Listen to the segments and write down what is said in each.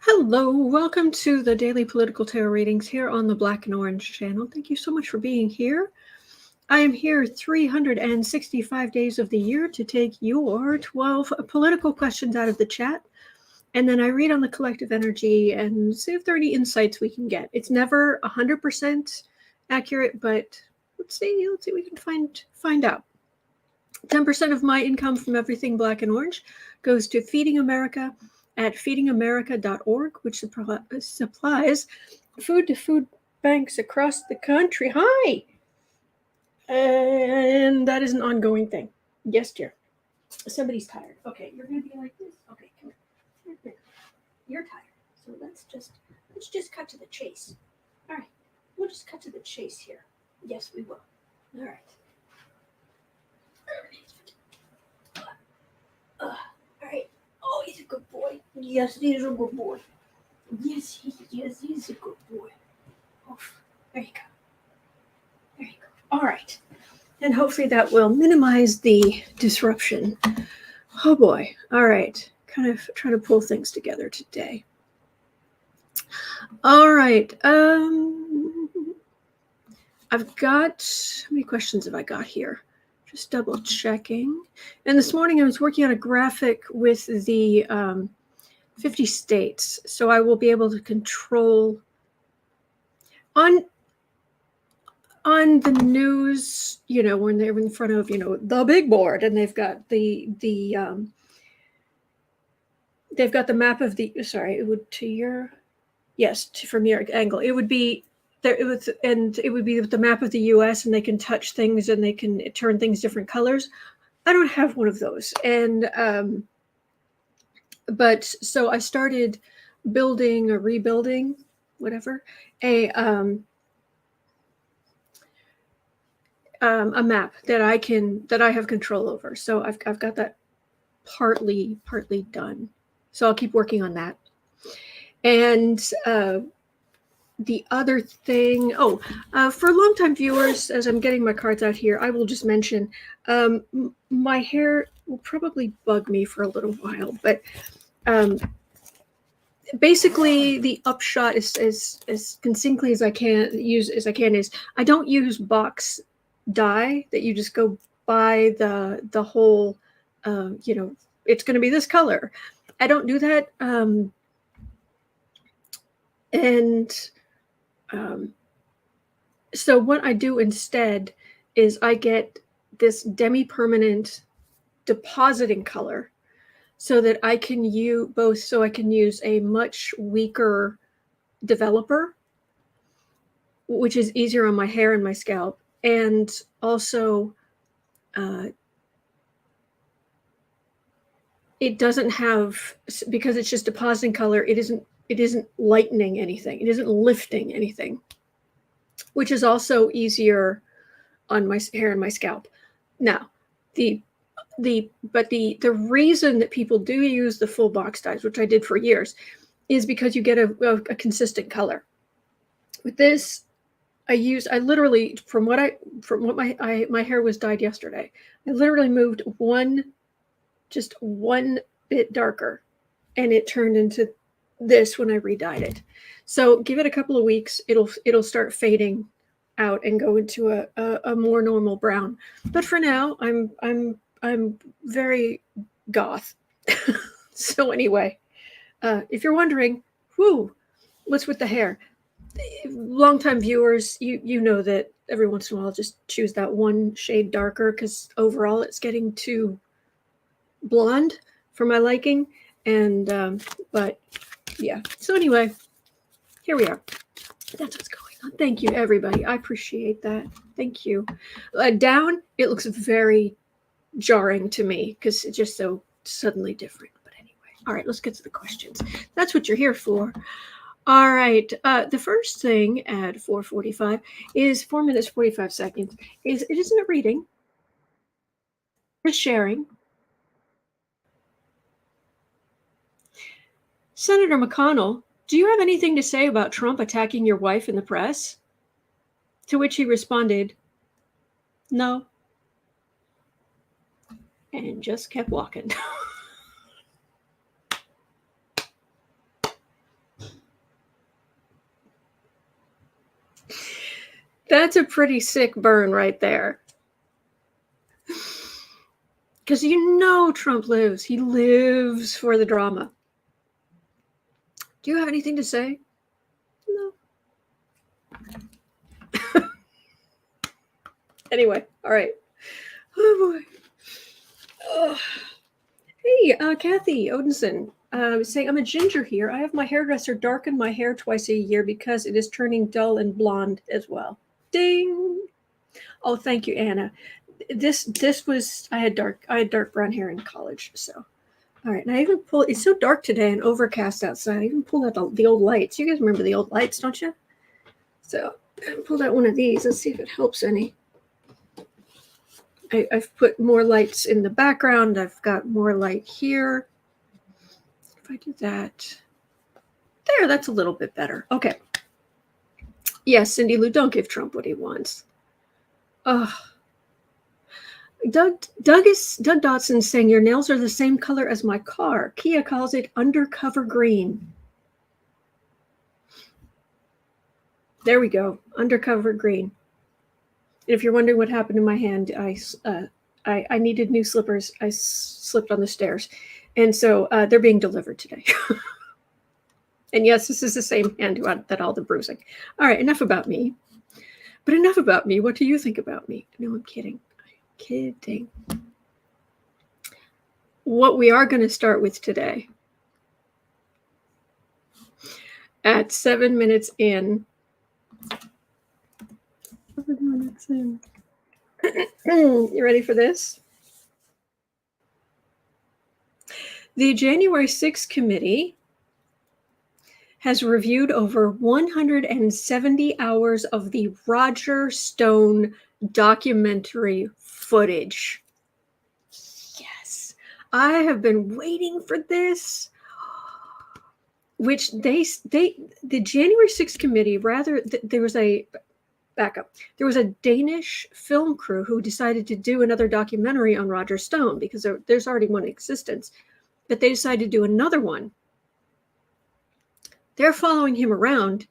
Hello, welcome to the Daily Political Tarot Readings here on the Black and Orange channel. Thank you so much for being here. I am here 365 days of the year to take your 12 political questions out of the chat, and then I read on the collective energy and see if there are any insights we can get. It's never 100% accurate, but let's see what we can find out. 10% of my income from everything Black and Orange goes to Feeding America at feedingamerica.org, which supplies food to food banks across the country. Hi! And that is an ongoing thing. Yes, dear. Somebody's tired. Okay, you're going to be like this. Okay, come here. You're tired. So let's just cut to the chase. All right, we'll just cut to the chase here. Yes, we will. All right. All right. Oh, he's a good boy. Yes, he's a good boy. Yes, he's a good boy. Oh, there you go. There you go. All right. And hopefully that will minimize the disruption. Oh boy. All right. Kind of trying to pull things together today. All right. I've got, how many questions have I got here? Just double checking. And this morning I was working on a graphic with the 50 states. So I will be able to control on the news, when they're in front of, the big board, and they've got they've got the map of the, from your angle, it would be there, it would be the map of the US, and they can touch things and they can turn things different colors. I don't have one of those. And but so I started building or rebuilding, whatever, a map that I have control over. So I've got that partly done. So I'll keep working on that. And the other thing, for longtime viewers, as I'm getting my cards out here, I will just mention my hair will probably bug me for a little while, but basically the upshot is as succinctly as I can is I don't use box dye that you just go buy the whole it's going to be this color. I don't do that. So what I do instead is I get this demi-permanent depositing color so that I can use a much weaker developer, which is easier on my hair and my scalp. And also it doesn't have, because it's just depositing color, it isn't lightening anything. It isn't lifting anything, which is also easier on my hair and my scalp. Now, the reason that people do use the full box dyes, which I did for years, is because you get a consistent color. With this, I literally, from what my hair was dyed yesterday, I literally moved just one bit darker, and it turned into this when I redyed it. So give it a couple of weeks, it'll start fading out and go into a more normal brown. But for now, I'm very goth. So anyway, if you're wondering, what's with the hair? Longtime viewers, you know that every once in a while I'll just choose that one shade darker because overall it's getting too blonde for my liking. And but yeah, so anyway, here we are. That's what's going on. Thank you, everybody. I appreciate that. Thank you. Down, it looks very jarring to me because it's just so suddenly different. But anyway, all right, let's get to the questions. That's what you're here for. All right, the first thing at 4:45 is 4 minutes 45 seconds. It isn't a reading. It's sharing. Senator McConnell, do you have anything to say about Trump attacking your wife in the press? To which he responded, no. And just kept walking. That's a pretty sick burn right there. Because you know Trump lives. He lives for the drama. Do you have anything to say? No. Anyway, all right. Oh, boy. Oh. Hey, Kathy Odinson. Saying, I'm a ginger here. I have my hairdresser darken my hair twice a year because it is turning dull and blonde as well. Ding. Oh, thank you, Anna. This was I had dark brown hair in college. So, all right. And I even pulled. It's so dark today and overcast outside. I even pulled out the old lights. You guys remember the old lights, don't you? So I pulled out one of these. Let's see if it helps any. I've put more lights in the background. I've got more light here. If I do that, there, that's a little bit better. Okay. Yes, Cindy Lou, don't give Trump what he wants. Ugh. Doug Dotson saying your nails are the same color as my car. Kia calls it undercover green. There we go, undercover green. And if you're wondering what happened to my hand, I needed new slippers. I slipped on the stairs, and so they're being delivered today. And yes, this is the same hand that all the bruising. All right, enough about me. But enough about me. What do you think about me? No, I'm kidding. Kidding. What we are going to start with today, at 7 minutes in. 7 minutes in. You ready for this? The January 6th committee has reviewed over 170 hours of the Roger Stone documentary footage. Yes, I have been waiting for this. Which the January 6th committee, there was a backup. There was a Danish film crew who decided to do another documentary on Roger Stone because there's already one in existence, but they decided to do another one. They're following him around.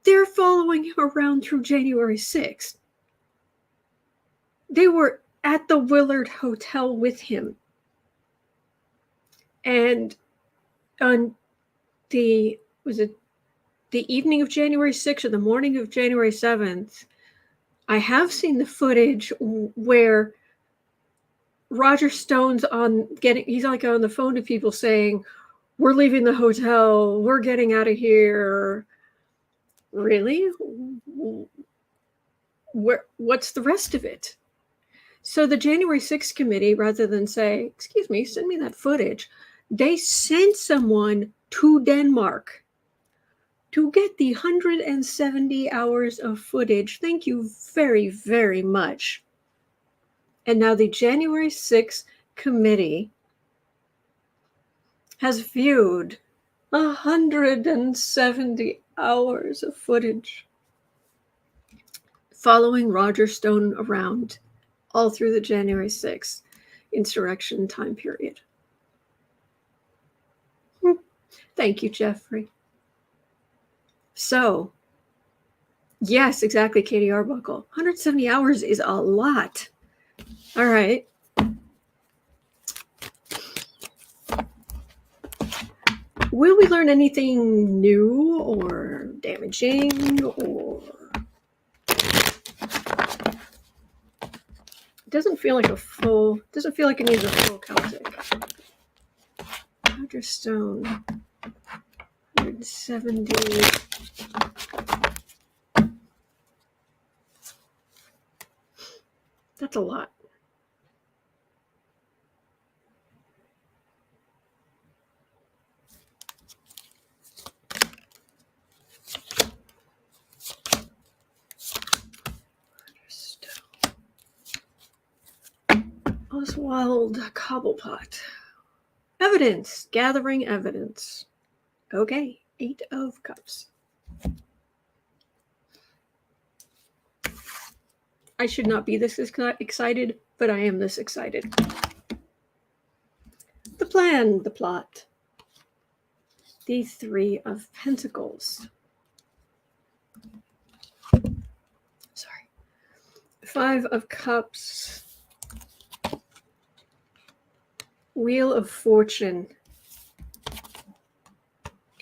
They're following him around through January 6th. They were at the Willard Hotel with him. And on the evening of January 6th or the morning of January 7th, I have seen the footage where Roger Stone's he's like on the phone to people saying, we're leaving the hotel, we're getting out of here. Really? What's the rest of it? So the January 6th committee, rather than say, excuse me, send me that footage, they sent someone to Denmark to get the 170 hours of footage. Thank you very, very much. And now the January 6th committee has viewed 170 hours of footage following Roger Stone around all through the January 6th insurrection time period. Thank you, Jeffrey. So, yes, exactly, Katie Arbuckle. 170 hours is a lot. All right. Will we learn anything new or damaging or... It doesn't feel like it needs a full Celtic. Roger Stone, 170. That's a lot. Oswald Cobblepot. Evidence. Gathering evidence. Okay. 8 of Cups. I should not be this excited, but I am this excited. The plan, the plot. The 3 of Pentacles. Sorry. Five of Cups. Wheel of Fortune.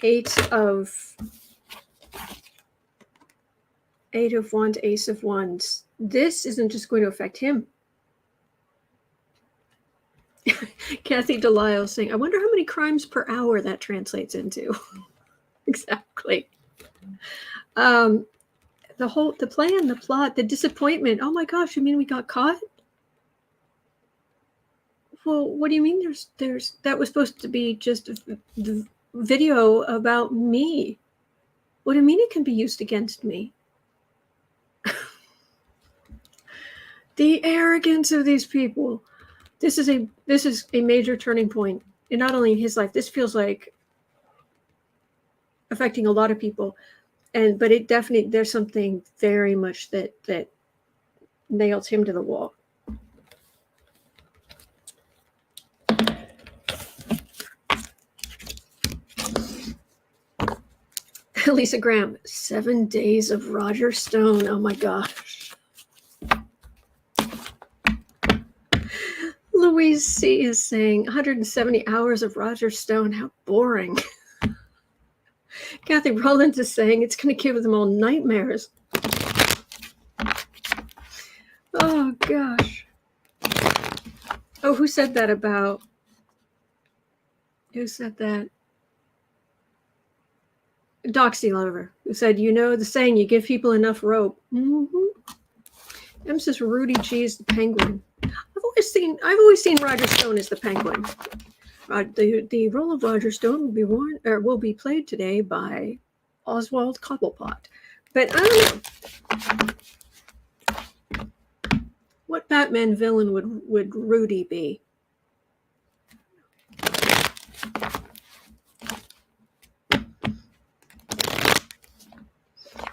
Eight of Wands, Ace of Wands. This isn't just going to affect him. Kathy Delisle saying, I wonder how many crimes per hour that translates into. Exactly. The plan, the plot, the disappointment. Oh my gosh, you mean we got caught? Well, what do you mean there's that was supposed to be just the video about me? What do you mean it can be used against me? The arrogance of these people. This is a major turning point, and not only in his life. This feels like affecting a lot of people, but it definitely, there's something very much that nails him to the wall. Lisa Graham, 7 days of Roger Stone. Oh my gosh. Louise C is saying 170 hours of Roger Stone. How boring. Kathy Rollins is saying it's going to give them all nightmares. Oh gosh. Oh, who said that about? Who said that? Doxy Lover, who said, you know the saying, you give people enough rope. Says Rudy Cheese, the Penguin. I've always seen Roger Stone as the Penguin. The role of Roger Stone will be played today by Oswald Cobblepot. But I don't know. What Batman villain would Rudy be?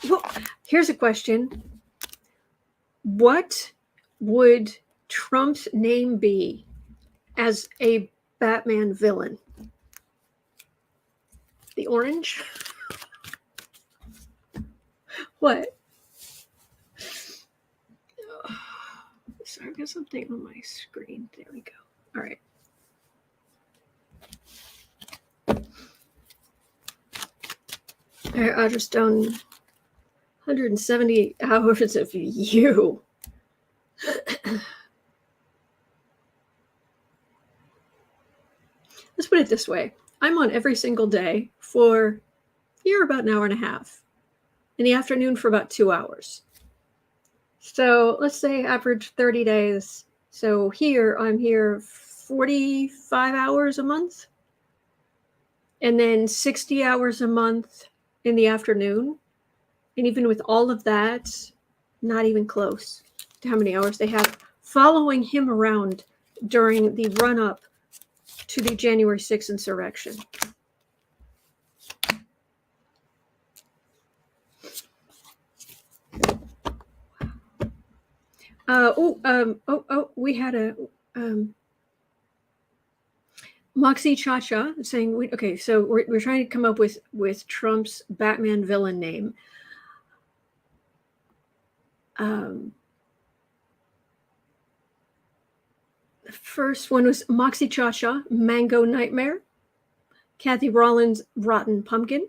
Well, here's a question. What would Trump's name be as a Batman villain? The orange? What? Sorry, I've got something on my screen. There we go. All right. All right, Roger Stone, 170 hours of you. Let's put it this way. I'm on every single day for about an hour and a half. In the afternoon for about 2 hours. So let's say average 30 days. So I'm here 45 hours a month. And then 60 hours a month in the afternoon. And even with all of that, not even close to how many hours they have following him around during the run-up to the January 6th insurrection. We had a Moxie Cha-Cha saying, okay, so we're trying to come up with Trump's Batman villain name. The first one was Moxie Cha-Cha, Mango Nightmare. Kathy Rollins, Rotten Pumpkin.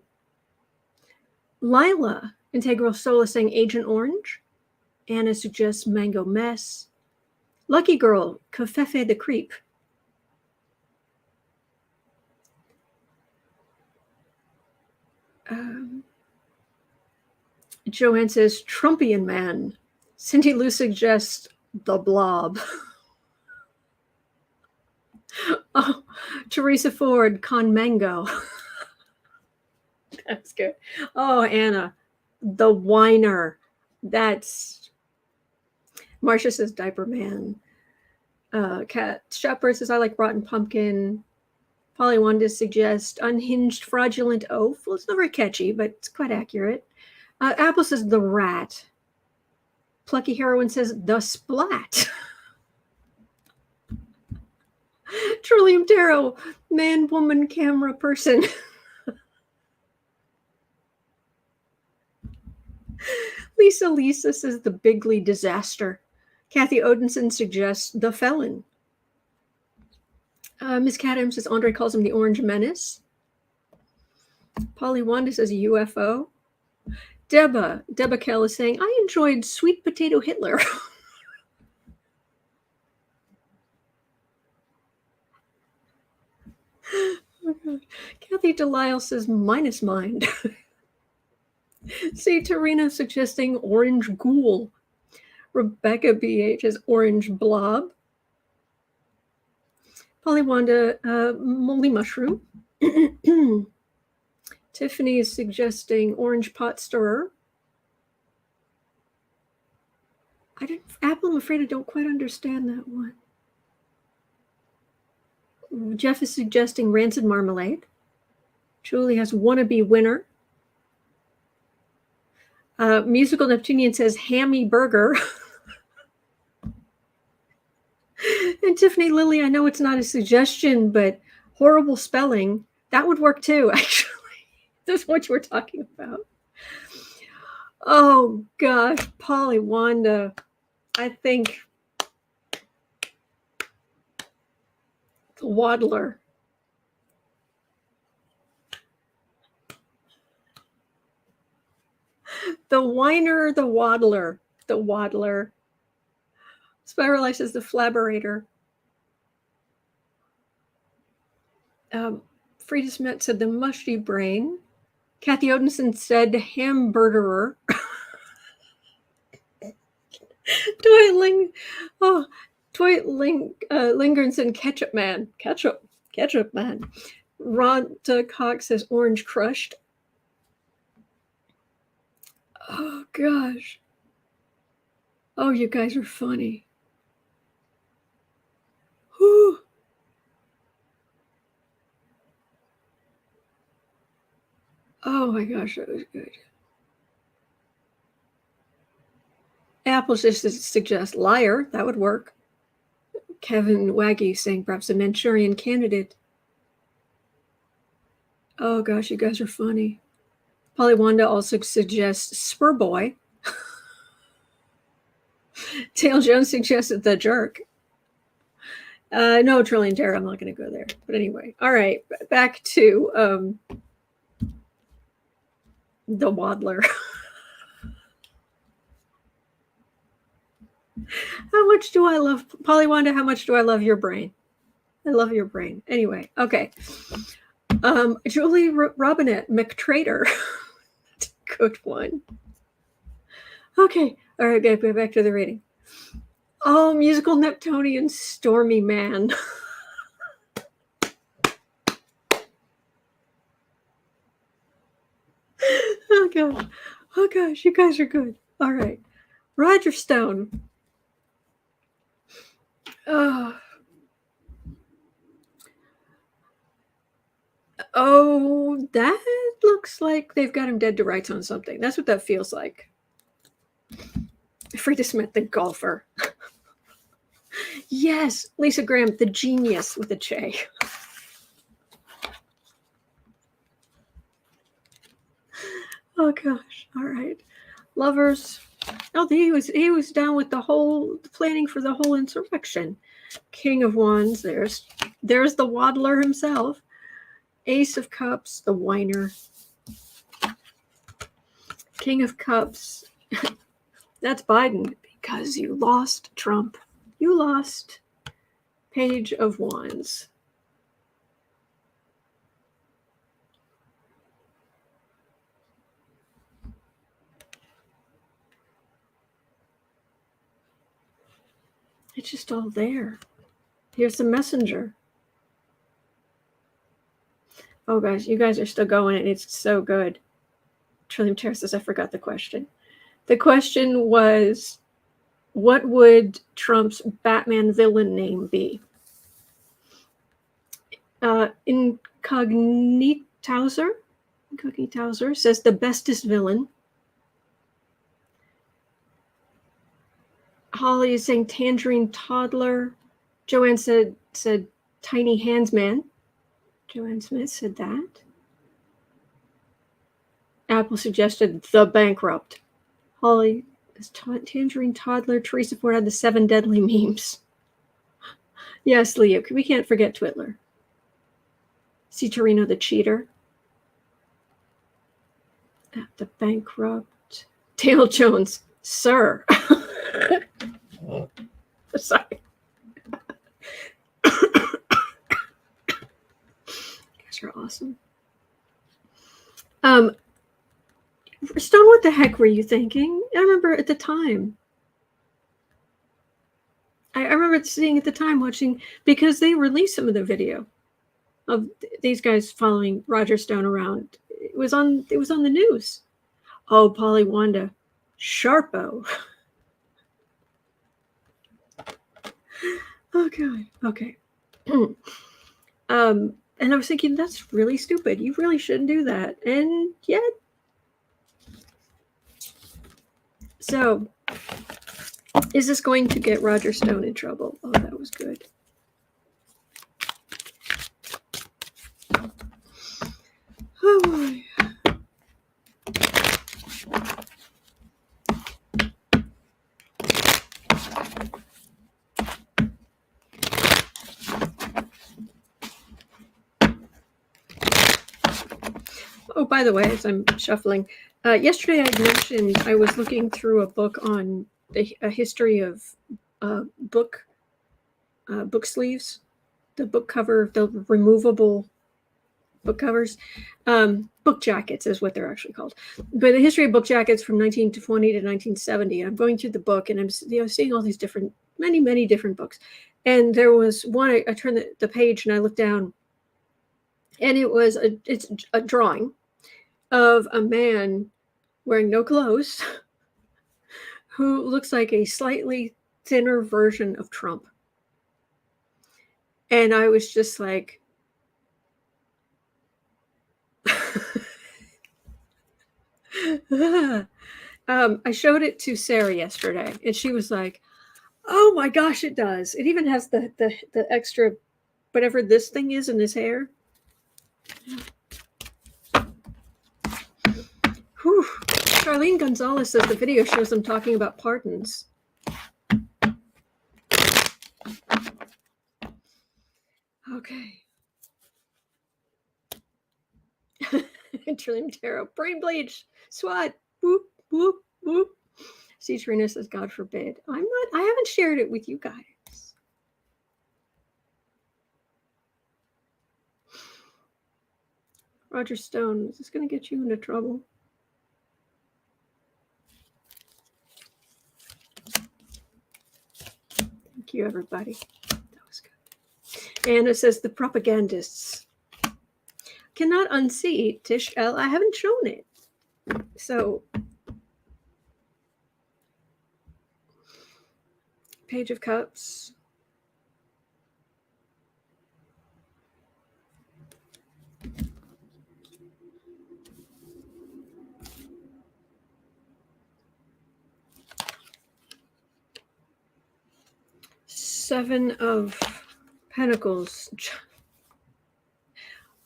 Lila, Integral Sola saying Agent Orange. Anna suggests Mango Mess. Lucky Girl, Covfefe the Creep. Joanne says Trumpian Man. Cindy Lou suggests The Blob. Oh, Teresa Ford, Con Mango. That's good. Oh, Anna, The Whiner. That's Marcia says Diaper Man. Cat Shepherd says I like Rotten Pumpkin. Polly wanted to suggest Unhinged Fraudulent Oaf. Well, it's not very catchy, but it's quite accurate. Apple says The Rat. Plucky Heroine says The Splat. Trillium Tarot, Man, Woman, Camera, Person. Lisa says The Bigly Disaster. Kathy Odinson suggests the felon. Ms. Cadam says Andre calls him the Orange Menace. Polly Wanda says UFO. Deba Kell is saying, I enjoyed Sweet Potato Hitler. Oh God. Kathy Delisle says minus mind. See, Tarina suggesting orange ghoul. Rebecca BH is orange blob. Polly Wanda, moldy mushroom. Tiffany is suggesting orange pot stirrer. Apple, I'm afraid I don't quite understand that one. Jeff is suggesting rancid marmalade. Julie has wannabe winner. Musical Neptunian says hammy burger. And Tiffany Lilly, I know it's not a suggestion, but horrible spelling, that would work too, actually. That's what you were talking about. Oh gosh, Polly Wanda, I think the waddler. The whiner, the waddler, the waddler. Spiralize is the flabberator. Frida Smith said the mushy brain. Kathy Odinson said hamburgerer. Lingern said ketchup man. Ketchup man. Rhonda Cox says orange crushed. Oh gosh. Oh, you guys are funny. Whew. Oh my gosh, that was good. Apple just suggests liar. That would work. Kevin Waggy saying perhaps a Manchurian candidate. Oh gosh, you guys are funny. Polly Wanda also suggests spur boy. Tail Jones suggested the jerk. No, Trillion Terror, I'm not going to go there. But anyway, all right, back to the waddler. How much do I love, Polly Wanda, how much do I love your brain? I love your brain. Anyway, okay. Julie Robinette, McTrader. Good one. Okay, all right, go back to the reading. Oh, musical Neptunian Stormy Man. Oh gosh, you guys are good. All right, Roger Stone. Oh, that looks like they've got him dead to rights on something. That's what that feels like. Frida Smith, the golfer. Yes, Lisa Graham, the genius with a J. Oh gosh, all right. Lovers. Oh, he was down with the whole planning for the whole insurrection. King of Wands, there's the waddler himself. Ace of Cups, the whiner. King of Cups. That's Biden, because you lost, Trump. You lost. Page of Wands. It's just all there. Here's the messenger. Oh, guys, you guys are still going, and it's so good. Trillium Terror says, I forgot the question. The question was, what would Trump's Batman villain name be? Incognitouser says the bestest villain. Holly is saying tangerine toddler. Joanne said tiny hands man. Joanne Smith said that. Apple suggested the bankrupt. Holly This tangerine toddler. Teresa Ford had the 7 deadly memes. Yes, Leo. We can't forget Twitler. See Torino the cheater. At the bankrupt. Dale Jones. Sir. Sorry. You guys are awesome. Stone, what the heck were you thinking? I remember at the time. I remember seeing at the time watching, because they released some of the video of these guys following Roger Stone around. It was on the news. Oh, Polly Wanda. Sharpo. Okay. And I was thinking, that's really stupid. You really shouldn't do that. And yet. So, is this going to get Roger Stone in trouble? Oh, that was good. Oh boy. Oh, by the way, as I'm shuffling, yesterday I mentioned I was looking through a book on a history of book sleeves, the book cover, the removable book covers, book jackets is what they're actually called. But the history of book jackets from 1920 to 1970. And I'm going through the book, and I'm seeing all these different, many different books. And there was one. I turned the page and I looked down, and it's a drawing of a man wearing no clothes who looks like a slightly thinner version of Trump. And I was just like, I showed it to Sarah yesterday, and she was like, oh my gosh, it does. It even has the extra, whatever this thing is in his hair. Whew. Charlene Gonzalez says the video shows them talking about pardons. Okay. Trillium Tarot. Brain bleach. SWAT. Whoop, whoop, whoop. See, Trina says, God forbid. I haven't shared it with you guys. Roger Stone, is this going to get you into trouble? Thank you, everybody. That was good. And it says the propagandists cannot unsee Tish L. I haven't shown it. So, Page of Cups. Seven of Pentacles.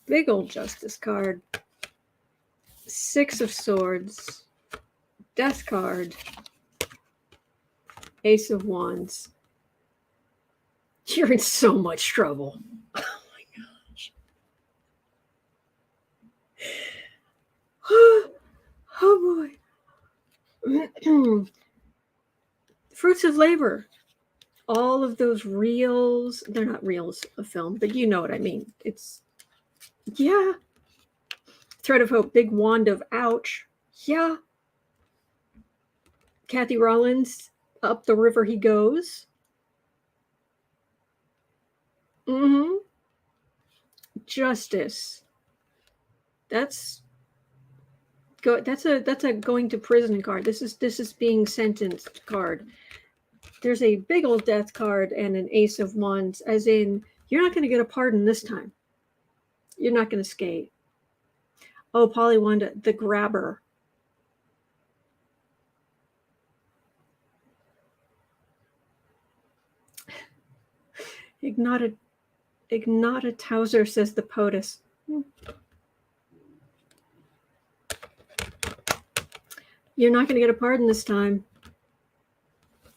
Big old Justice card. Six of Swords. Death card. Ace of Wands. You're in so much trouble. Oh my gosh. Oh boy. Fruits of labor. All of those reels, they're not reels of film, but you know what I mean. It's, yeah. Thread of hope, big wand of ouch. Yeah. Kathy Rollins, up the river he goes. Justice. That's a going to prison card. This is being sentenced card. There's a big old death card and an ace of wands, as in, you're not going to get a pardon this time. You're not going to skate. Oh, Polly Wanda, the grabber. Ignata Towser says the POTUS. You're not going to get a pardon this time.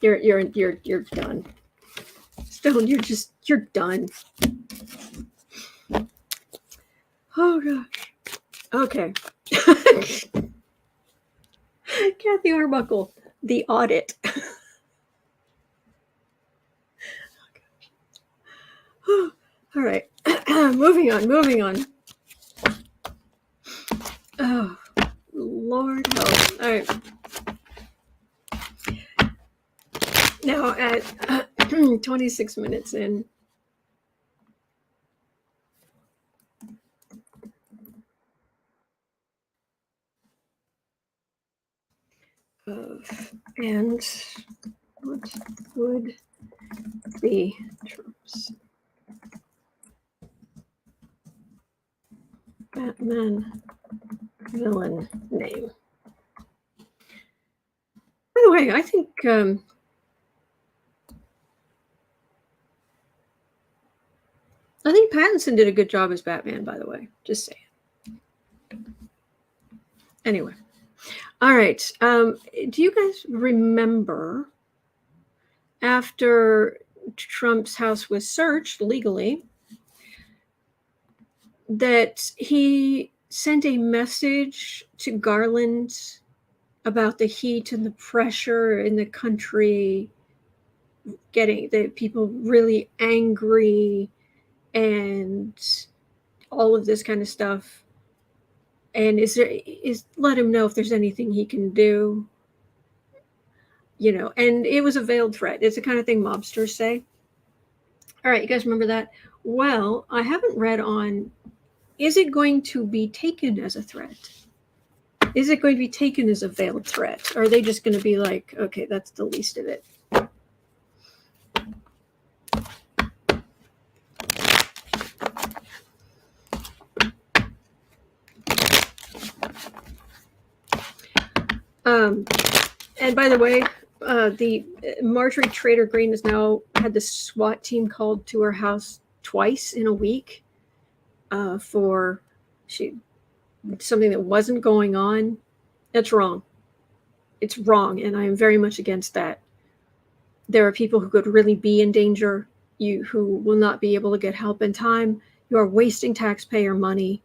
You're done. Stone, you're done. Oh gosh. Okay. Kathy Arbuckle, the audit. All right. Moving on. Oh, Lord help. All right. Now at 26 minutes in. And what would be Trump's Batman villain name? By the way, I think Pattinson did a good job as Batman, by the way. Just saying. Anyway. All right. Do you guys remember after Trump's house was searched legally that he sent a message to Garland about the heat and the pressure in the country, getting the people really angry and all of this kind of stuff? And let him know if there's anything he can do, and it was a veiled threat. It's the kind of thing mobsters say. All right, you guys remember that? Well, I haven't read on, is it going to be taken as a threat? Is it going to be taken as a veiled threat? Or are they just going to be like, okay, that's the least of it? And by the way, the Marjorie Taylor Greene has now had the SWAT team called to her house twice in a week for something that wasn't going on. That's wrong. It's wrong, and I am very much against that. There are people who could really be in danger, who will not be able to get help in time. You are wasting taxpayer money.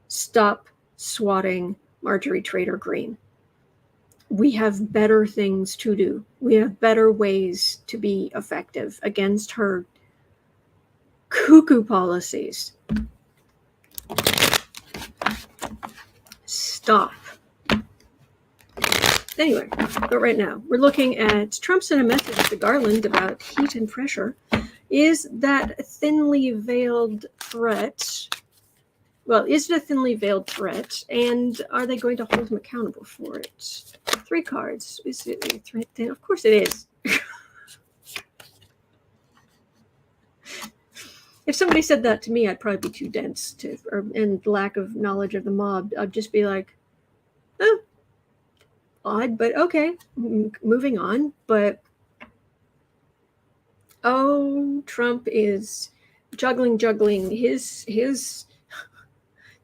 Stop swatting Marjorie Taylor Greene. We have better things to do. We have better ways to be effective against her cuckoo policies. Stop. Anyway, but right now, we're looking at Trump sent a message to Garland about heat and pressure. Is that thinly veiled threat? Well, is it a thinly veiled threat? And are they going to hold him accountable for it? 3 cards. Is it a threat? Of course it is. If somebody said that to me, I'd probably be too dense and lack of knowledge of the mob. I'd just be like, oh, odd, but okay, moving on. But Trump is juggling. His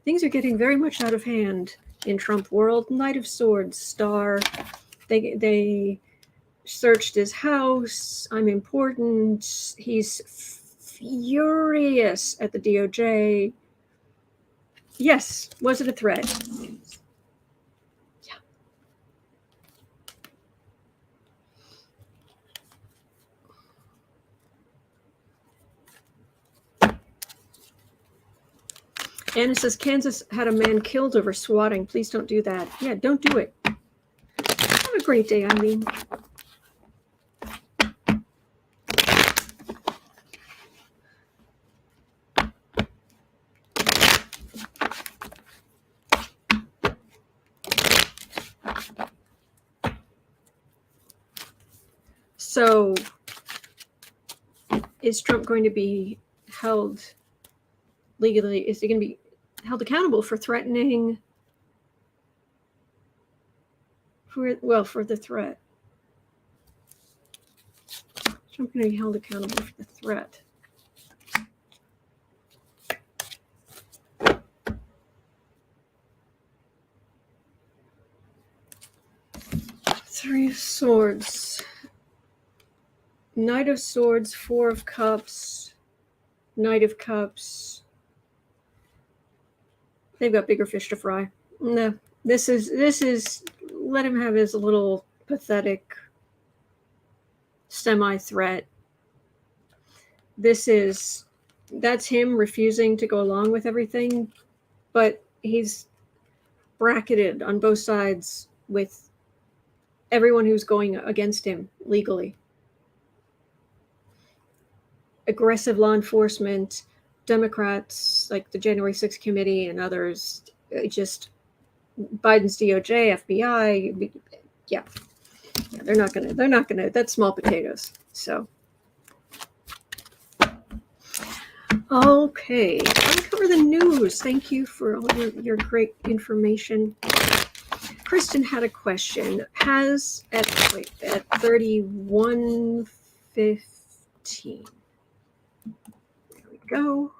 things are getting very much out of hand in Trump world. Knight of Swords, star. They searched his house. I'm important. He's furious at the DOJ. Yes, was it a threat? Yeah. Anna says, Kansas had a man killed over swatting. Please don't do that. Yeah, don't do it. Have a great day, Eileen. So, is Trump going to be held legally? Is he going to be held accountable for threatening? For the threat. Trump going to be held accountable for the threat. Three of Swords. Knight of Swords, Four of Cups, Knight of Cups. They've got bigger fish to fry. No, this is let him have his little pathetic semi-threat. That's him refusing to go along with everything, but he's bracketed on both sides with everyone who's going against him legally. Aggressive law enforcement, Democrats like the January 6th committee and others, just Biden's DOJ, FBI. Yeah, they're not gonna. That's small potatoes. So, okay, uncover the news. Thank you for all your great information. Kristen had a question. Has at 31:15. There we go.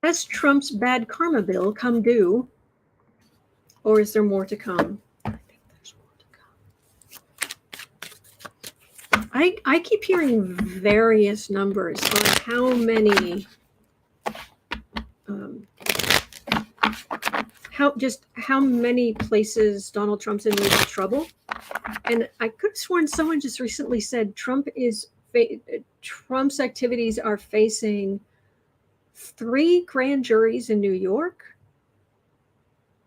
Has Trump's bad karma bill come due, or is there more to come? I think there's more to come. I keep hearing various numbers on how many, how many places Donald Trump's in legal trouble, and I could have sworn someone just recently said Trump's activities are facing 3 grand juries in New York.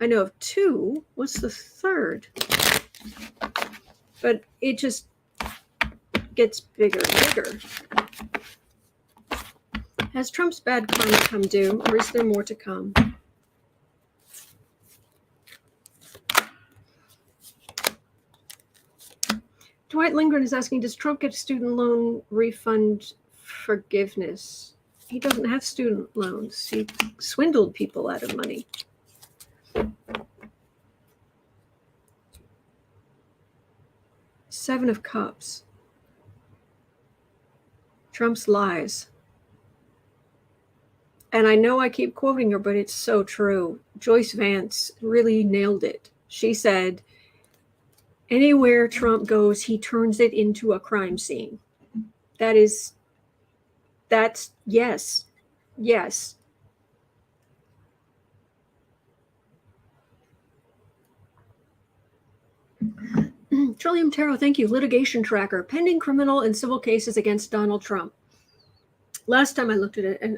I know of 2. What's the third? But it just gets bigger and bigger. Has Trump's bad karma come due, or is there more to come? Dwight Lindgren is asking, does Trump get student loan refund forgiveness? He doesn't have student loans. He swindled people out of money. Seven of Cups. Trump's lies. And I know I keep quoting her, but it's so true. Joyce Vance really nailed it. She said, anywhere Trump goes, he turns it into a crime scene. That's yes. Yes. Trillium Tarot, thank you. Litigation tracker, pending criminal and civil cases against Donald Trump. Last time I looked at it, and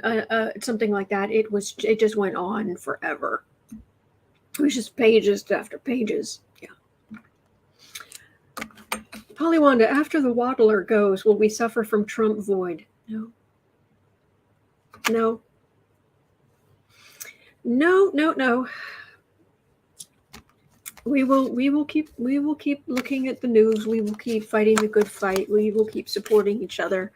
something like that, it just went on forever. It was just pages after pages. Yeah. Polywanda, after the waddler goes, will we suffer from Trump void? No. No. No, no, no. We will keep looking at the news. We will keep fighting the good fight. We will keep supporting each other,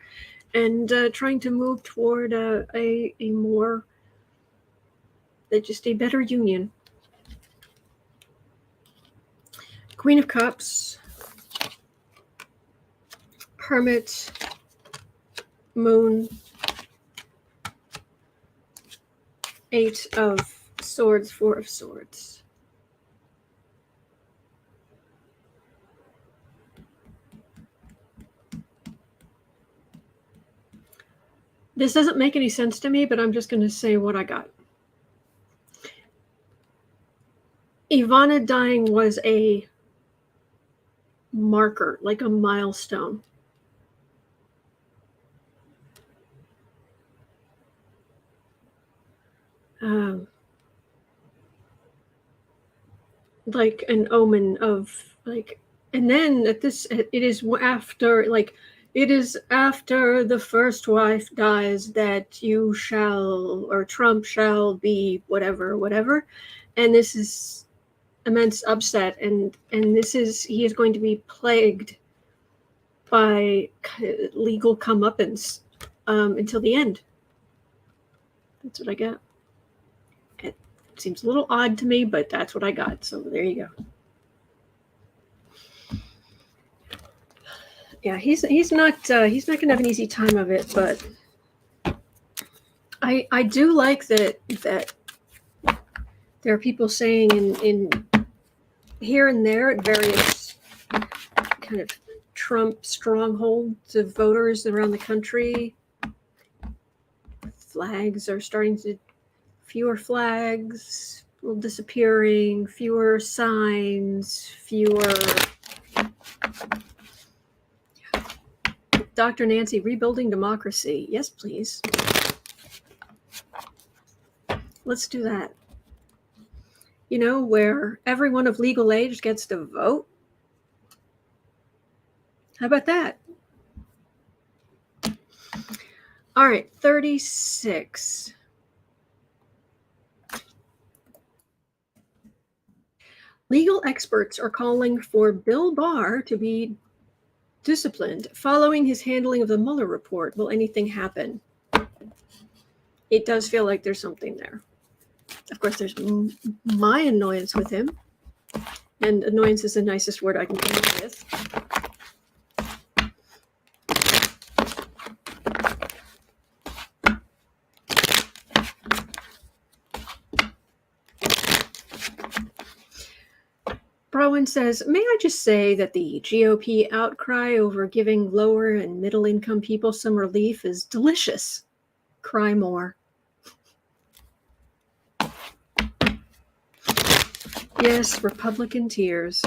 and trying to move toward a more, just a better union. Queen of Cups, Hermit, Moon, Eight of Swords, Four of Swords. This doesn't make any sense to me, but I'm just going to say what I got. Ivana dying was a marker, like a milestone. Like an omen of and then it is after the first wife dies that you shall, or Trump shall be whatever. And this is immense upset. And he is going to be plagued by legal comeuppance until the end. That's what I got. It seems a little odd to me, but that's what I got. So there you go. Yeah, he's not going to have an easy time of it, but I do like that there are people saying in here and there at various kind of Trump strongholds of voters around the country. Flags are starting to, fewer flags disappearing, fewer signs, fewer. Dr. Nancy, rebuilding democracy. Yes, please. Let's do that. You know, where everyone of legal age gets to vote. How about that? All right, 36. Legal experts are calling for Bill Barr to be disciplined following his handling of the Meuller Report. Will anything happen? It does feel like there's something there. Of course, there's my annoyance with him. And annoyance is the nicest word I can come up with. Browan says, may I just say that the GOP outcry over giving lower and middle income people some relief is delicious. Cry more. Yes, Republican tears.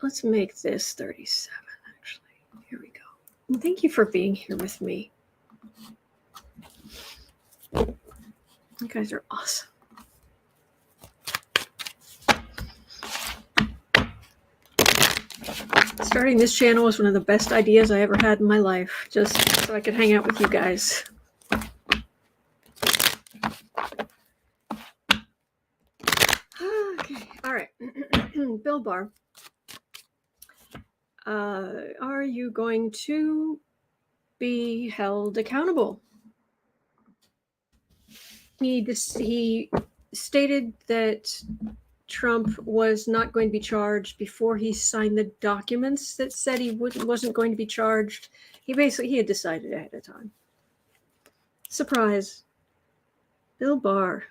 Let's make this 37, actually. Here we go. And thank you for being here with me. You guys are awesome. Starting this channel was one of the best ideas I ever had in my life, just so I could hang out with you guys. Okay, all right. Bill Barr. Are you going to be held accountable? He stated that Trump was not going to be charged before he signed the documents that said he wasn't going to be charged. He had decided ahead of time. Surprise. Bill Barr.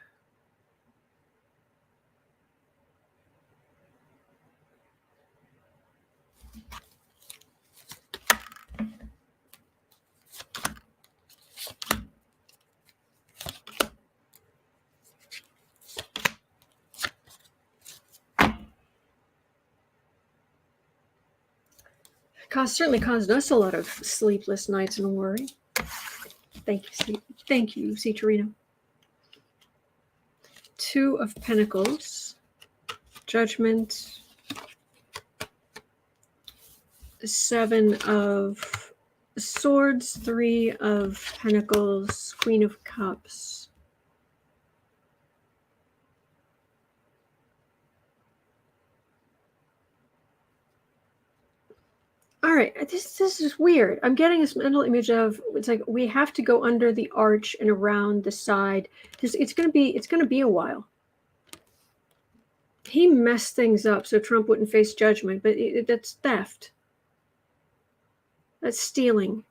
Certainly caused us a lot of sleepless nights and worry. Thank you, C. Torino. 2 of Pentacles, Judgment, 7 of Swords, 3 of Pentacles, Queen of Cups. All right, this is weird. I'm getting this mental image of, it's like we have to go under the arch and around the side. It's gonna be a while. He messed things up so Trump wouldn't face judgment, but that's theft. That's stealing.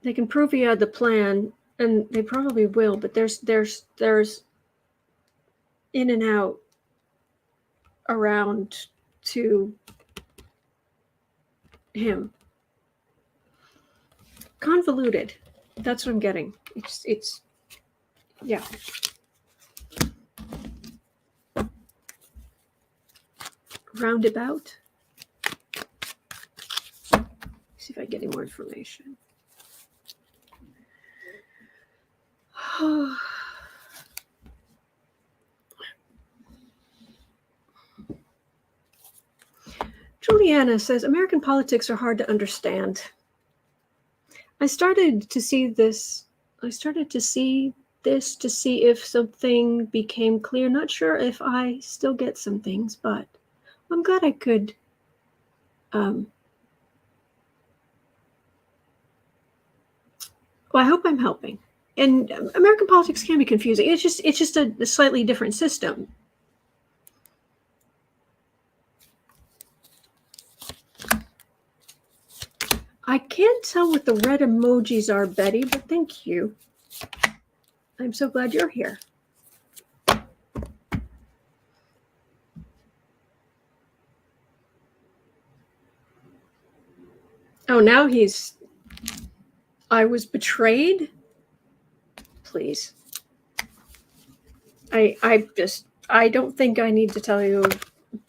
They can prove he had the plan, and they probably will. But there's in and out around to him. Convoluted. That's what I'm getting. It's yeah. Roundabout. See if I get any more information. Juliana says, American politics are hard to understand. I started to see this to see if something became clear. Not sure if I still get some things, but I'm glad I could well, I hope I'm helping. And American politics can be confusing. It's just a slightly different system. I can't tell what the red emojis are, Betty, but thank you. I'm so glad you're here. Oh, now I was betrayed? Please. I don't think I need to tell you.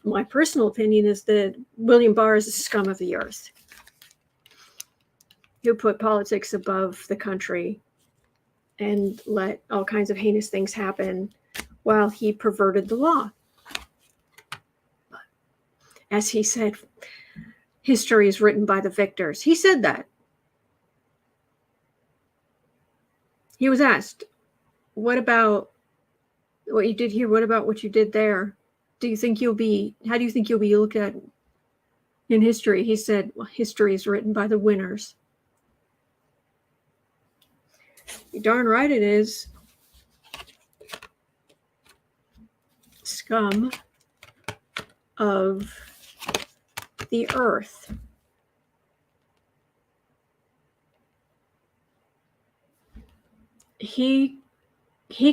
My personal opinion is that William Barr is a scum of the earth who put politics above the country and let all kinds of heinous things happen while he perverted the law. But as he said, history is written by the victors. He said that. He was asked, what about what you did here? What about what you did there? How do you think you'll be looked at in history? He said, well, history is written by the winners. You're darn right it is. Scum of the earth. He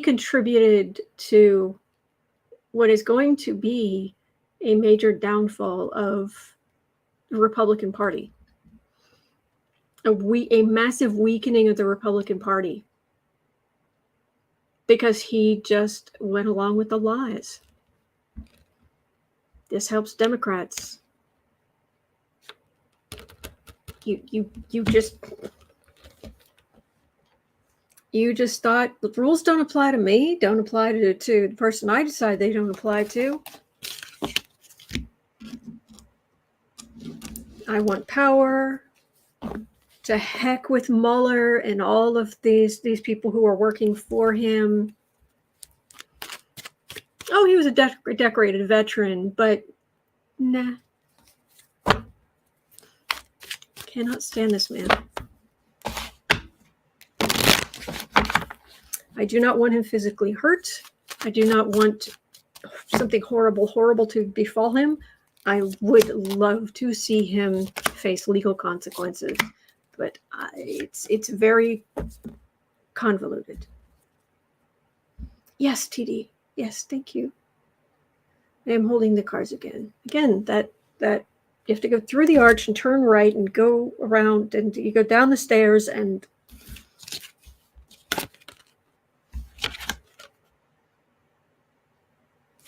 contributed to what is going to be a major downfall of the Republican Party. A massive weakening of the Republican Party. Because he just went along with the lies. This helps Democrats. You just thought the rules don't apply to me, don't apply to the person I decide they don't apply to. I want power. To heck with Meuller and all of these people who are working for him. Oh, he was a decorated veteran, but nah. Cannot stand this man. I do not want him physically hurt. I do not want something horrible to befall him. I would love to see him face legal consequences. But it's very convoluted. Yes, TD. Yes, thank you. I am holding the cards again. Again, that you have to go through the arch and turn right and go around, and you go down the stairs and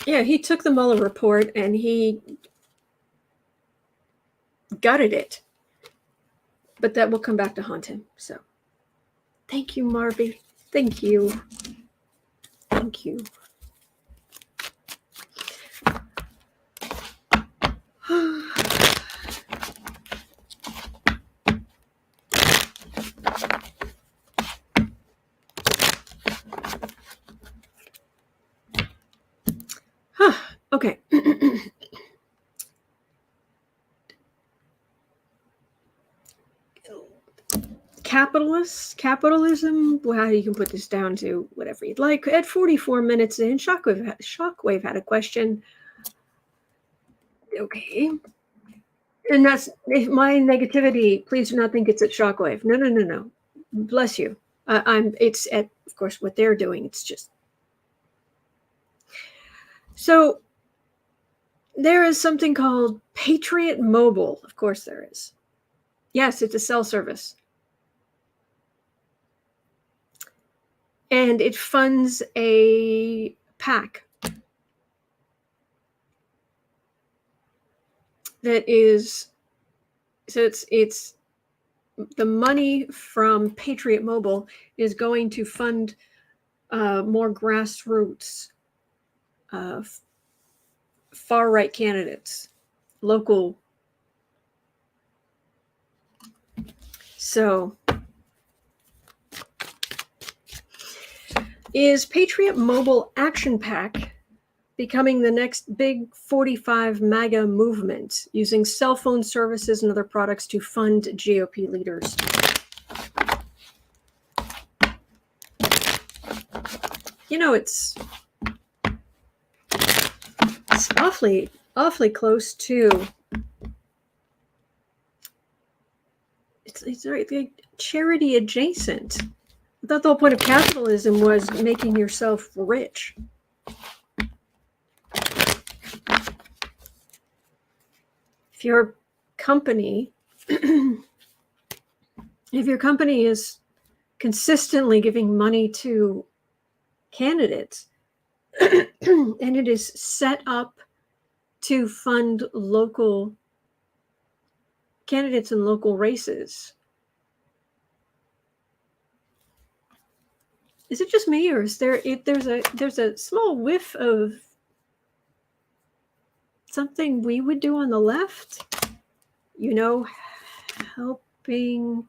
yeah, he took the Meuller report and he gutted it. But that will come back to haunt him. So thank you, Marby. Thank you. Thank you. Okay. Capitalism, well, you can put this down to whatever you'd like. At 44 minutes in, Shockwave had a question. Okay. And that's my negativity. Please do not think it's at Shockwave. No. Bless you. It's at, of course, what they're doing. It's just. So there is something called Patriot Mobile. Of course there is. Yes, it's a cell service. And it funds a PAC that is, so it's the money from Patriot Mobile is going to fund more grassroots far-right candidates, local. So is Patriot Mobile Action PAC becoming the next big 45 Maga movement, using cell phone services and other products to fund GOP leaders? You know, it's awfully close to. it's like charity adjacent. I thought the whole point of capitalism was making yourself rich. If your company is consistently giving money to candidates and it is set up to fund local candidates in local races, is it just me, or is there's a small whiff of something we would do on the left? You know, helping.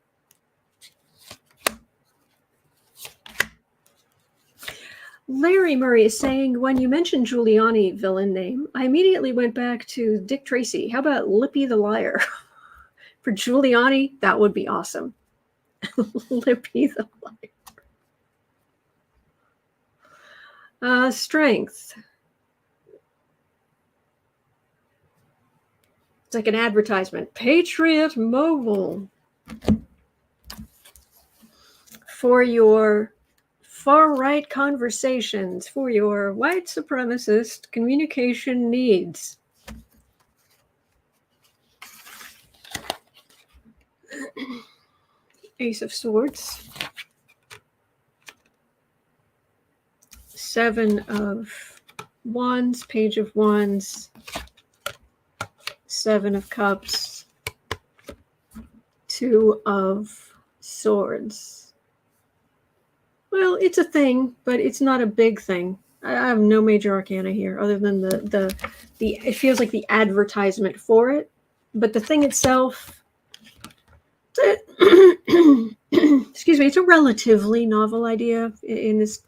Larry Murray is saying, when you mentioned Giuliani villain name, I immediately went back to Dick Tracy. How about Lippy the Liar? For Giuliani, that would be awesome. Lippy the Liar. Strength. It's like an advertisement. Patriot Mobile. For your far-right conversations, for your white supremacist communication needs. Ace of Swords. Seven of Wands, Page of Wands, Seven of Cups, Two of Swords. Well, it's a thing, but it's not a big thing. I have no major arcana here, other than the it feels like the advertisement for it. But the thing itself, excuse me, it's a relatively novel idea in this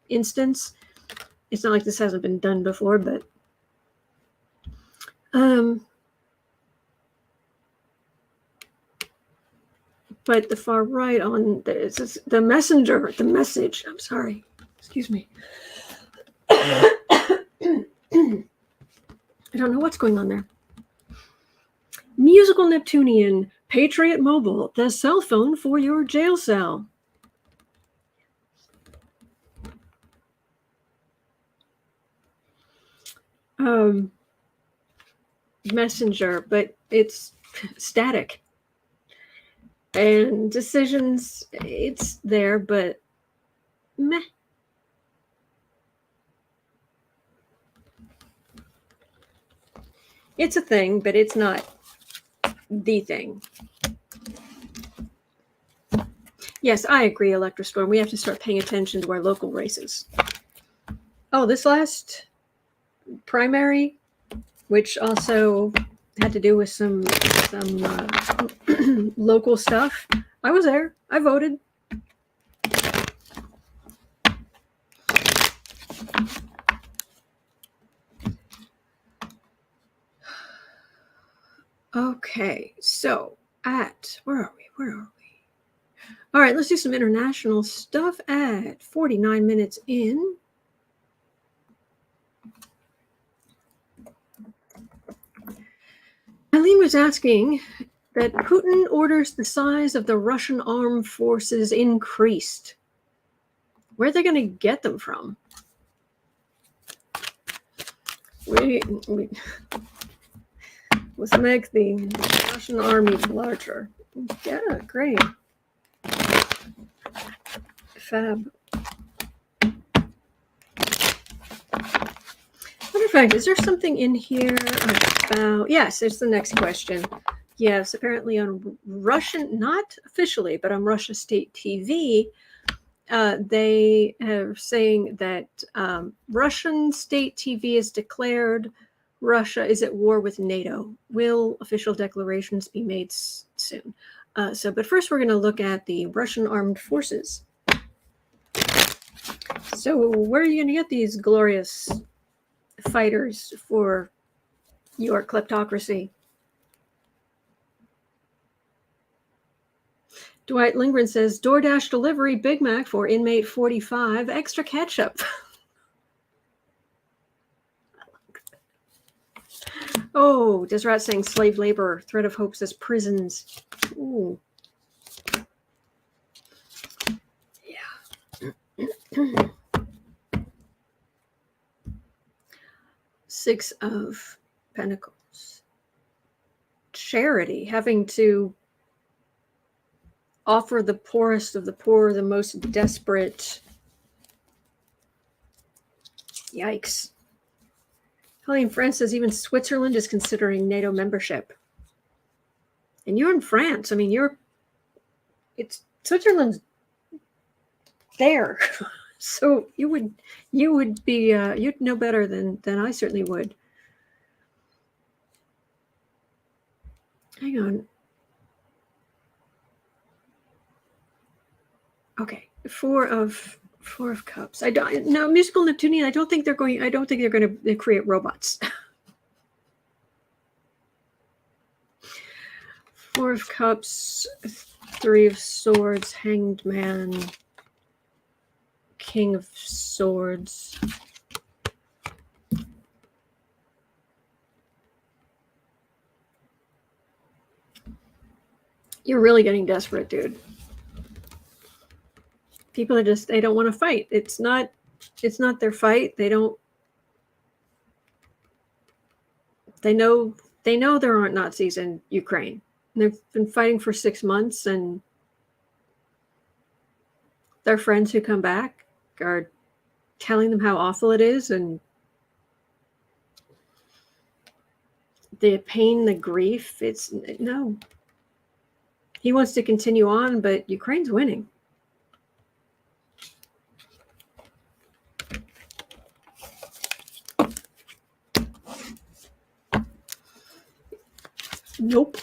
instance. It's not like this hasn't been done before, but the far right on the messenger, the message. I'm sorry. Excuse me. I don't know what's going on there. Musical Neptunian, Patriot Mobile, the cell phone for your jail cell. Messenger, but it's static. And decisions, it's there, but meh. It's a thing, but it's not the thing. Yes, I agree, Electrostorm. We have to start paying attention to our local races. Oh, this last primary, which also had to do with some local stuff. I was there. I voted. Okay, so where are we? All right, let's do some international stuff at 49 minutes in. Eileen was asking that Putin orders the size of the Russian armed forces increased. Where are they going to get them from? Let's make the Russian army larger. Yeah, great. Fab. Matter of fact, is there something in here about... Yes, it's the next question. Yes, apparently on Russian, not officially, but on Russia State TV, they are saying that Russian State TV has declared Russia is at war with NATO. Will official declarations be made soon? But first we're going to look at the Russian armed forces. So where are you going to get these glorious fighters for your kleptocracy? Dwight Lindgren says, DoorDash delivery, Big Mac for inmate 45, extra ketchup. Oh, Desrat saying slave labor, threat of hope says prisons. Ooh, Six of Pentacles. Charity, having to offer the poorest of the poor, the most desperate. Yikes. Colleen France says even Switzerland is considering NATO membership. And you're in France. I mean, Switzerland's there. So you would be, you'd know better than I certainly would. Hang on. Okay. Four of Cups. No, musical Neptunian. I don't think they're going to create robots. Four of Cups, Three of Swords, Hanged Man, King of Swords. You're really getting desperate, dude. People are they don't want to fight. It's not their fight. They know there aren't Nazis in Ukraine. They've been fighting for 6 months, and their friends who come back are telling them how awful it is, and the pain, the grief. No. He wants to continue on, but Ukraine's winning. Nope.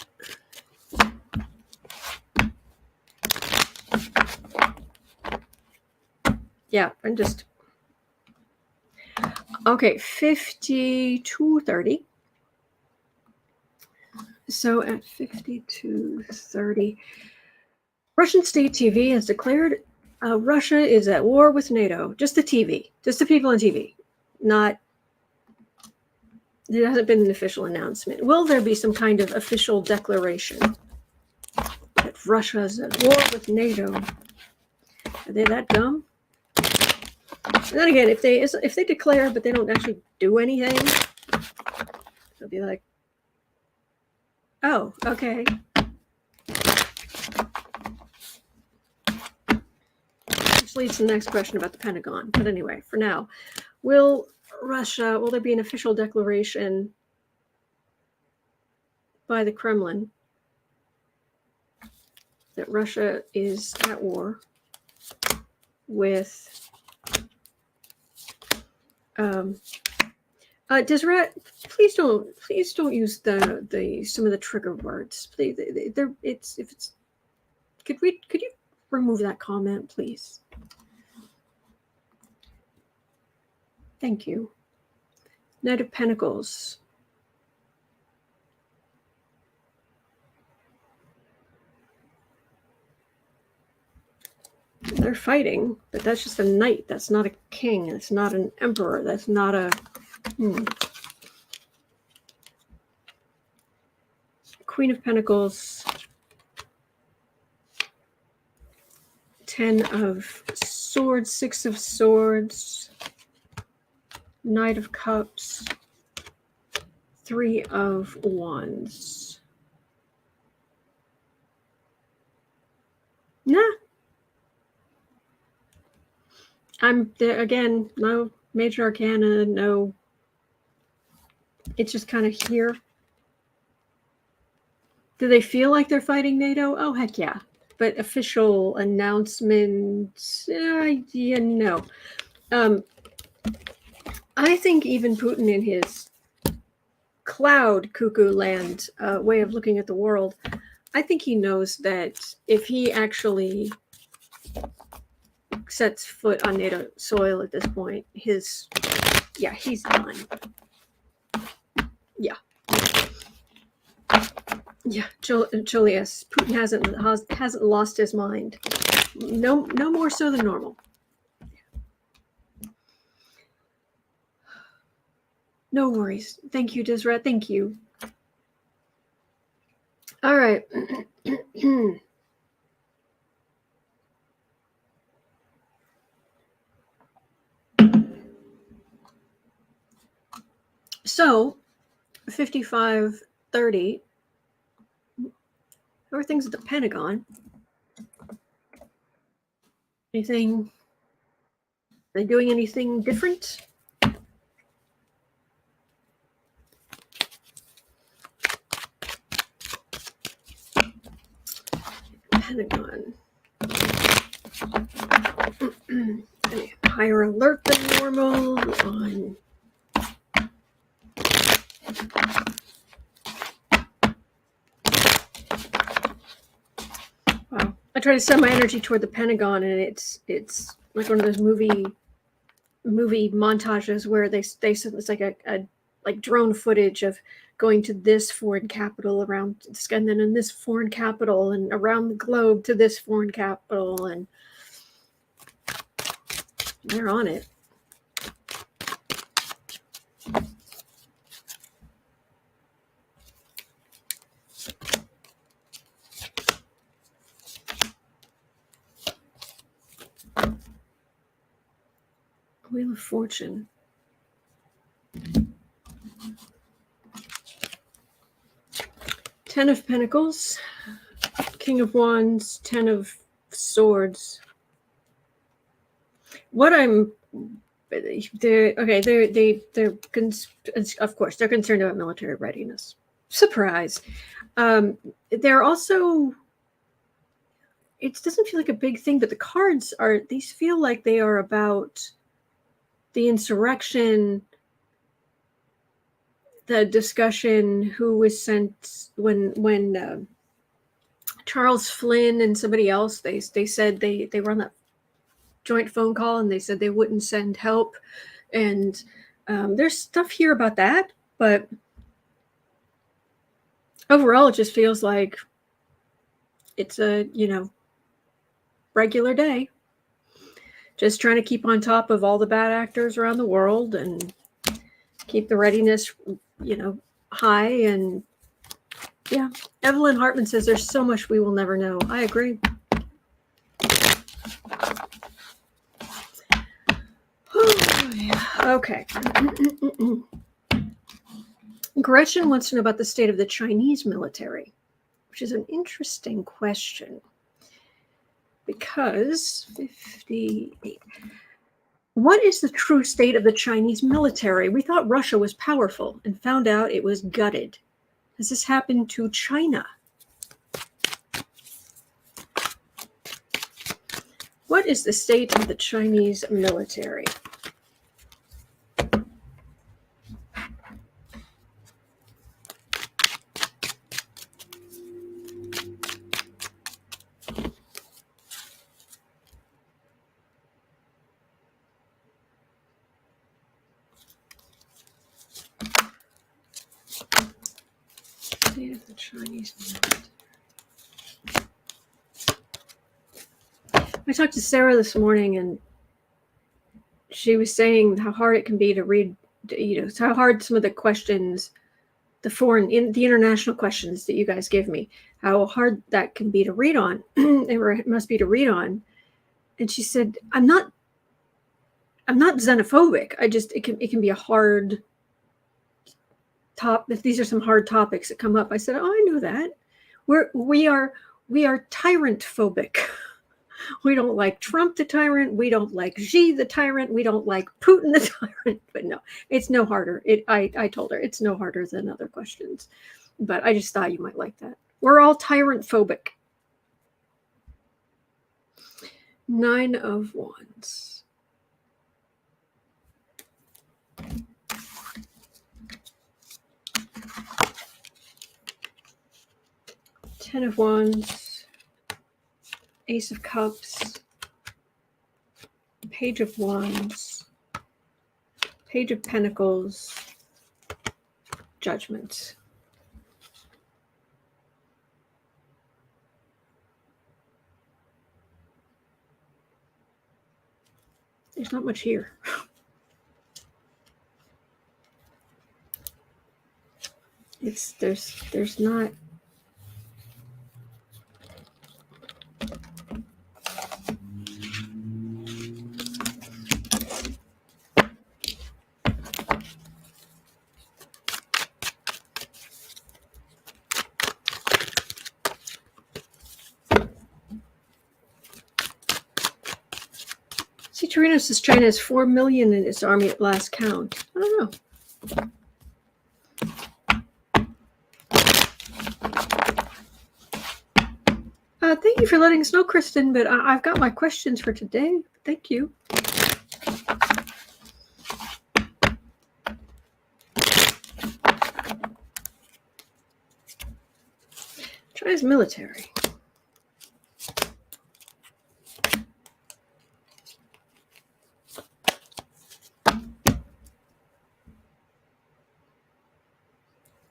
Yeah, I'm just... Okay, 52:30. So at 52:30, Russian state TV has declared Russia is at war with NATO. Just the TV, just the people on TV. There hasn't been an official announcement. Will there be some kind of official declaration that Russia is at war with NATO? Are they that dumb? And then again, if they declare but they don't actually do anything, they'll be like, oh, okay. Which leads to the next question about the Pentagon. But anyway, for now, will there be an official declaration by the Kremlin that Russia is at war with Deseret, please don't use the some of the trigger words. Please, could you remove that comment, please? Thank you. Knight of Pentacles. They're fighting, but that's just a knight. That's not a king. That's not an emperor. That's not a... Queen of Pentacles. 10 of Swords. 6 of Swords. Knight of Cups. 3 of Wands. Nah. I'm there again, no major arcana, no. It's just kind of here. Do they feel like they're fighting NATO? Oh, heck yeah. But official announcements, no. I think even Putin in his cloud cuckoo land way of looking at the world, I think he knows that if he actually sets foot on NATO soil at this point, he's done. Yeah, Julius, Putin hasn't lost his mind. No more so than normal. No worries. Thank you, Deseret. Thank you. All right. So 5530, how are things at the Pentagon? Anything? Are they doing anything different? Pentagon. Higher alert than normal on. Wow. I try to send my energy toward the Pentagon, and it's like one of those movie montages where they it's like a like drone footage of going to this foreign capital around, and then in this foreign capital and around the globe to this foreign capital, and they're on it. Wheel of Fortune. Ten of Pentacles, King of Wands, Ten of Swords. What I'm, they're of course they're concerned about military readiness. Surprise. They're also, it doesn't feel like a big thing, but the cards are, these feel like they are about the insurrection, the discussion, who was sent when Charles Flynn and somebody else, they said they were on that joint phone call and they said they wouldn't send help, and there's stuff here about that, but overall it just feels like it's a regular day, just trying to keep on top of all the bad actors around the world and keep the readiness high. And yeah, Evelyn Hartman says there's so much we will never know. I agree. Oh, yeah. Okay. Gretchen wants to know about the state of the Chinese military, which is an interesting question, because 58. What is the true state of the Chinese military? We thought Russia was powerful and found out it was gutted. Has this happened to China? What is the state of the Chinese military? Of the Chinese military. I talked to Sarah this morning, and she was saying how hard it can be to read, how hard some of the questions, the international questions that you guys give me, how hard that can be to read on, or it must be to read on. And she said, I'm not xenophobic. It can be a hard if these are some hard topics that come up. I said, oh, I know that. We are tyrant phobic. We don't like Trump the tyrant. We don't like Xi the tyrant. We don't like Putin the tyrant. But no, it's no harder. I told her it's no harder than other questions. But I just thought you might like that. We're all tyrant phobic. 9 of Wands. Ten of Wands, Ace of Cups, Page of Wands, Page of Pentacles, Judgment. There's not much here. There's not. says China has 4 million in its army at last count. I don't know. Thank you for letting us know, Kristen, but I've got my questions for today. Thank you. China's military.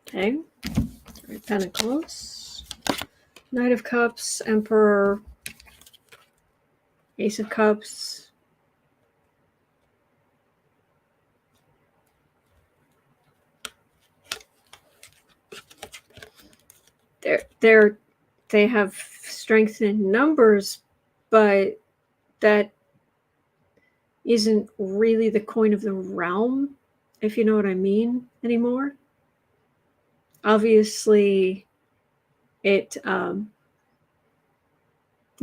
Okay. Three of Pentacles, Knight of Cups, Emperor, Ace of Cups. They have strength in numbers, but that isn't really the coin of the realm, if you know what I mean, anymore. Obviously,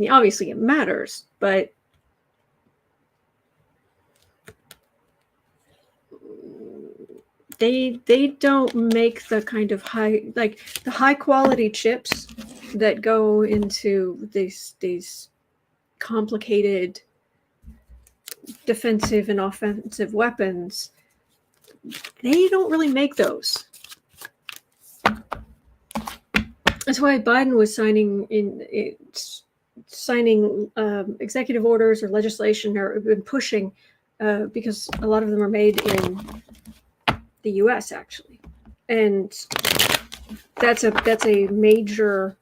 obviously it matters, but they don't make the kind of high quality chips that go into these complicated defensive and offensive weapons. They don't really make those. That's why Biden was signing executive orders or legislation, or been pushing, because a lot of them are made in the U.S. actually, and that's a major,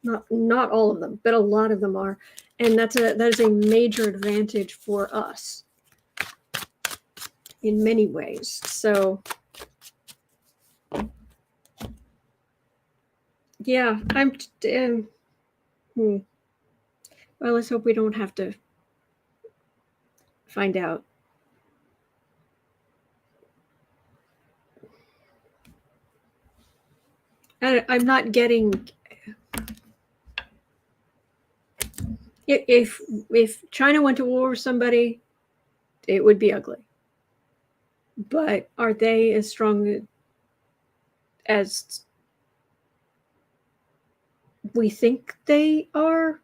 not all of them, but a lot of them are, and that is a major advantage for us in many ways. So yeah, well, let's hope we don't have to find out. I'm not getting, if China went to war with somebody, it would be ugly. But are they as strong as we think they are?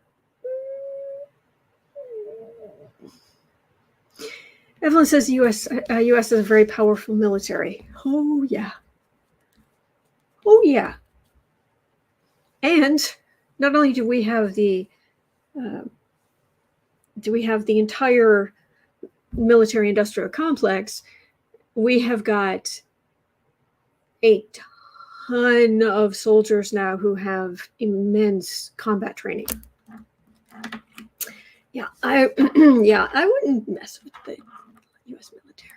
Evelyn says U.S. has a very powerful military. Oh yeah. Oh yeah. And not only do we have the entire military-industrial complex, we have got a ton of soldiers now who have immense combat training. Yeah, I wouldn't mess with the U.S. military.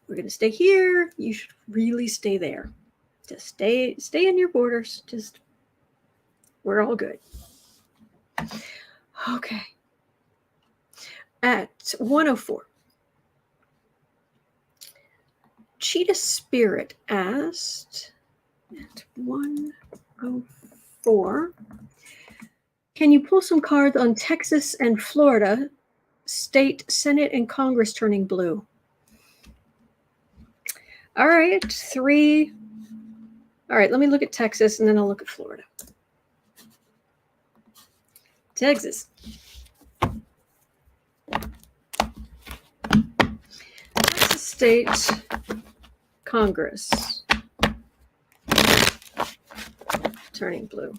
We're gonna stay here. You should really stay there. Just stay in your borders. We're all good. Okay. At 104. Cheetah Spirit asked at 104. Can you pull some cards on Texas and Florida, state Senate and Congress turning blue? All right, 3. All right, let me look at Texas and then I'll look at Florida. Texas. Texas State Congress turning blue.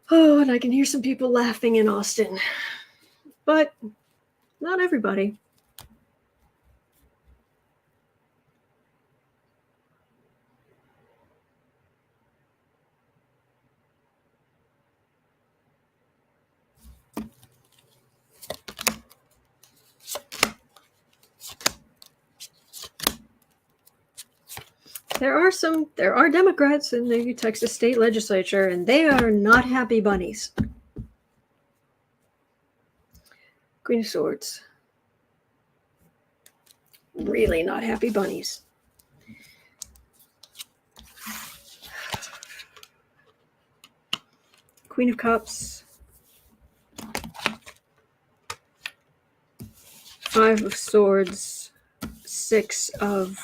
Oh, and I can hear some people laughing in Austin, but not everybody. There are Democrats in the Texas state legislature, and they are not happy bunnies. Queen of Swords. Really not happy bunnies. Queen of Cups, 5 of Swords, 6 of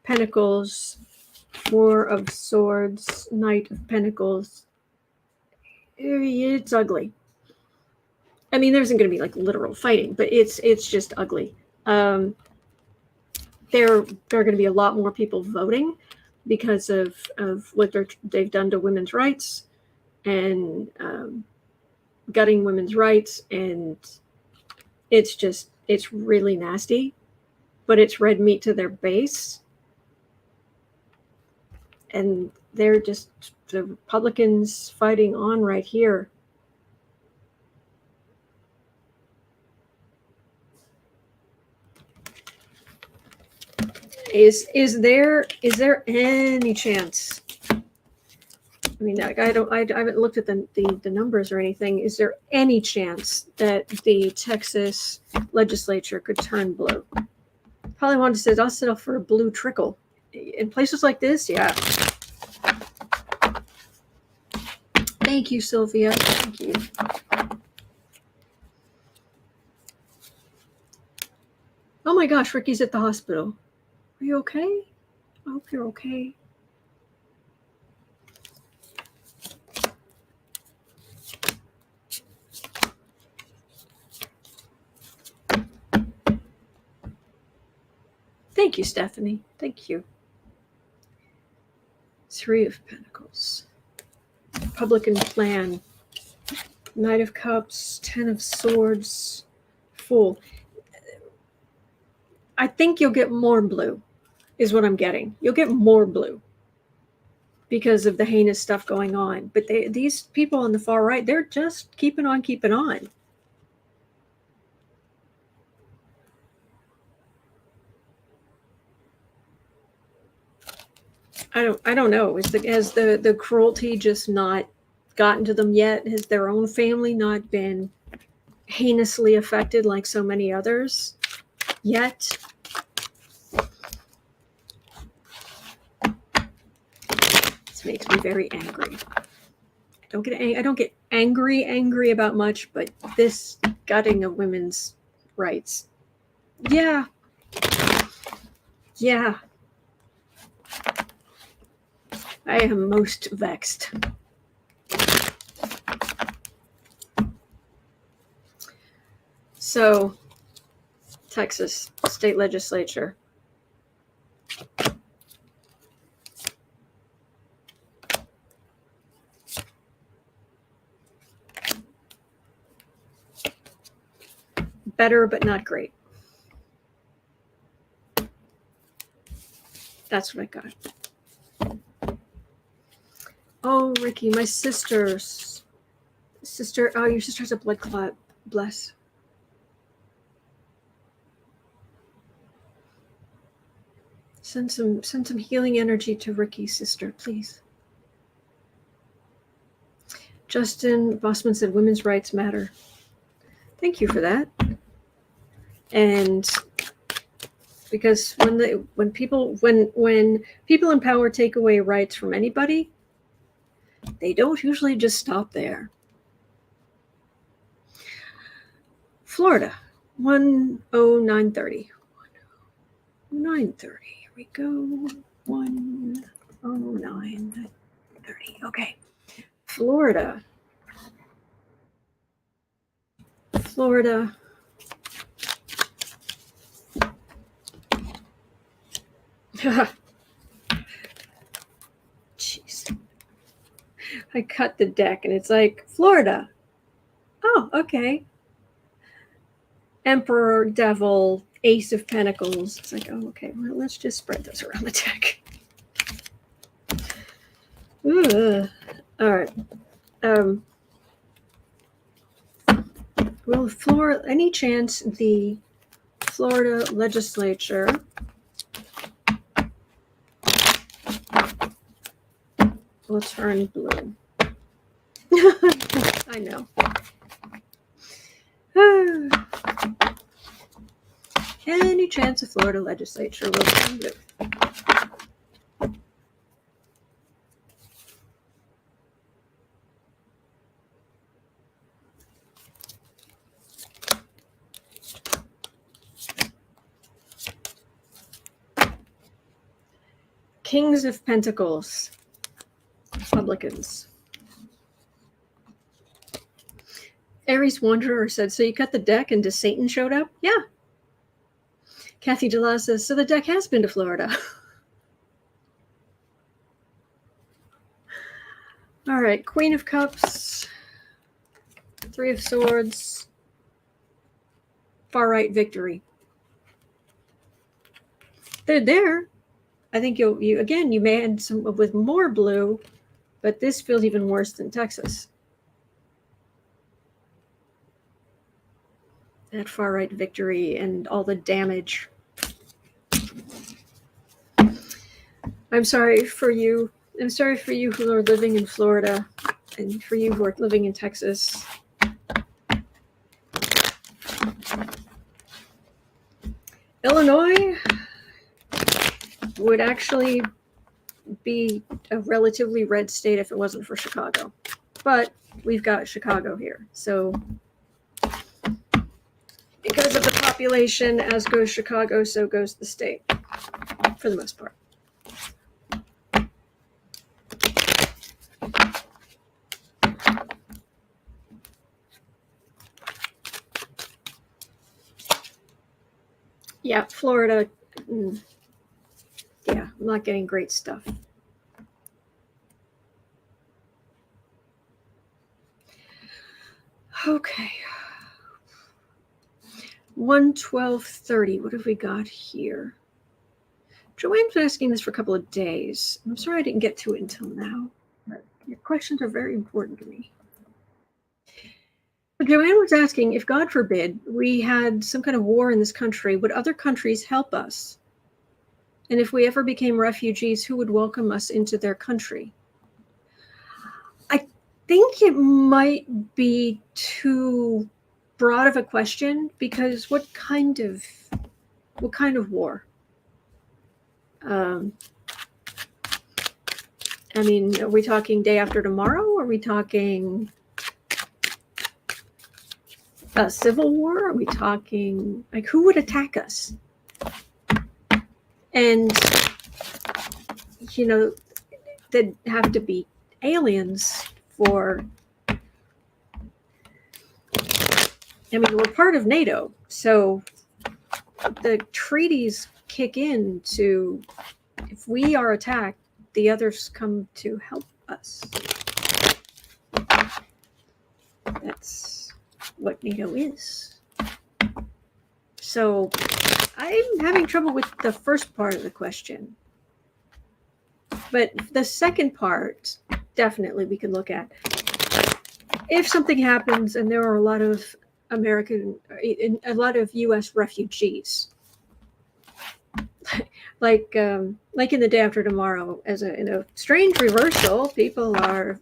Pentacles, 4 of Swords, Knight of Pentacles. It's ugly. I mean, there isn't going to be like literal fighting, but it's just ugly. There are going to be a lot more people voting because of what they've done to women's rights and gutting women's rights, and it's really nasty, but it's red meat to their base, and they're just the Republicans fighting on right here. Is there any chance? I mean, I haven't looked at the numbers or anything. Is there any chance that the Texas legislature could turn blue? Pollywanda says, I'll settle for a blue trickle. In places like this, yeah. Thank you, Sylvia. Thank you. Oh my gosh, Ricky's at the hospital. Are you okay? I hope you're okay. Thank you, Stephanie. Thank you. 3 of Pentacles. Republican plan. Knight of Cups. 10 of Swords. Fool. I think you'll get more blue, is what I'm getting. You'll get more blue because of the heinous stuff going on. But these people on the far right, they're just keeping on. I don't know. Has the cruelty just not gotten to them yet? Has their own family not been heinously affected like so many others yet? This makes me very angry. I don't get angry about much, but this gutting of women's rights. Yeah. I am most vexed. So, Texas state legislature. Better, but not great. That's what I got. Oh, Ricky, my sister's sister. Oh, your sister has a blood clot. Bless. Send some healing energy to Ricky's sister, please. Justin Bossman said women's rights matter. Thank you for that. And because when people in power take away rights from anybody, they don't usually just stop there. Florida, 10930. 10930. Here we go. 10930. Okay. Florida. Jeez. I cut the deck and it's like, Florida. Oh, okay. Emperor, Devil, Ace of Pentacles. It's like, oh, okay. Well, let's just spread those around the deck. All right. Well, any chance the Florida legislature will turn blue? I know. Any chance the Florida legislature will turn blue? Kings of Pentacles, Republicans. Aries Wanderer said, so you cut the deck and just Satan showed up? Yeah. Kathy DeLa says, so the deck has been to Florida. All right, Queen of Cups, Three of Swords, far right victory. They're there. I think you may end some with more blue, but this feels even worse than Texas. That far right victory and all the damage. I'm sorry for you. I'm sorry for you who are living in Florida and for you who are living in Texas. Illinois would actually be a relatively red state if it wasn't for Chicago. But we've got Chicago here. So because of the population, as goes Chicago, so goes the state, for the most part. Yeah, Florida. Yeah, I'm not getting great stuff. Okay. 112.30. What have we got here? Joanne's been asking this for a couple of days. I'm sorry I didn't get to it until now, but your questions are very important to me. But Joanne was asking, if God forbid we had some kind of war in this country, would other countries help us? And if we ever became refugees, who would welcome us into their country? I think it might be too broad of a question, because what kind of war? I mean, are we talking day after tomorrow? Are we talking a civil war? Are we talking, like, who would attack us? And, you know, there'd have to be aliens for, I mean, we're part of NATO, so the treaties kick in to, if we are attacked, the others come to help us. That's what NATO is. So I'm having trouble with the first part of the question. But the second part, definitely we can look at. If something happens and there are a lot of U.S. refugees, like in the day after tomorrow, in a strange reversal, people are,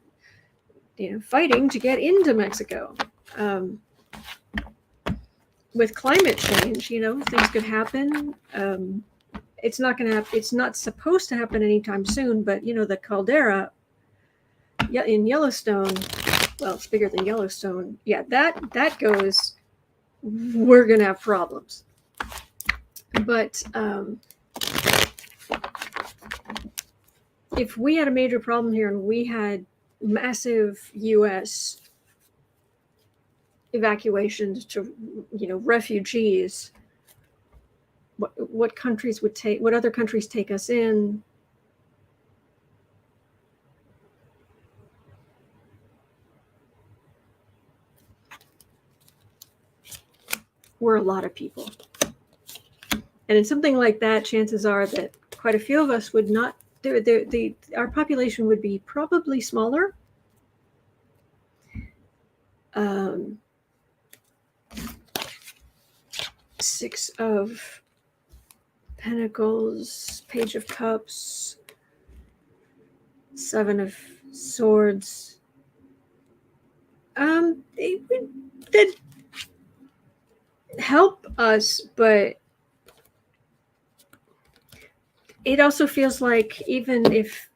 fighting to get into Mexico. With climate change, things could happen. It's not going to happen. It's not supposed to happen anytime soon. But the caldera in Yellowstone, well, it's bigger than Yellowstone. Yeah, that goes. We're going to have problems. But if we had a major problem here and we had massive U.S. evacuations to, refugees, what countries would take? What other countries take us in? We're a lot of people. And in something like that, chances are that quite a few of us would not, our population would be probably smaller. Six of Pentacles, Page of Cups, Seven of Swords. They'd help us, but it also feels like, even if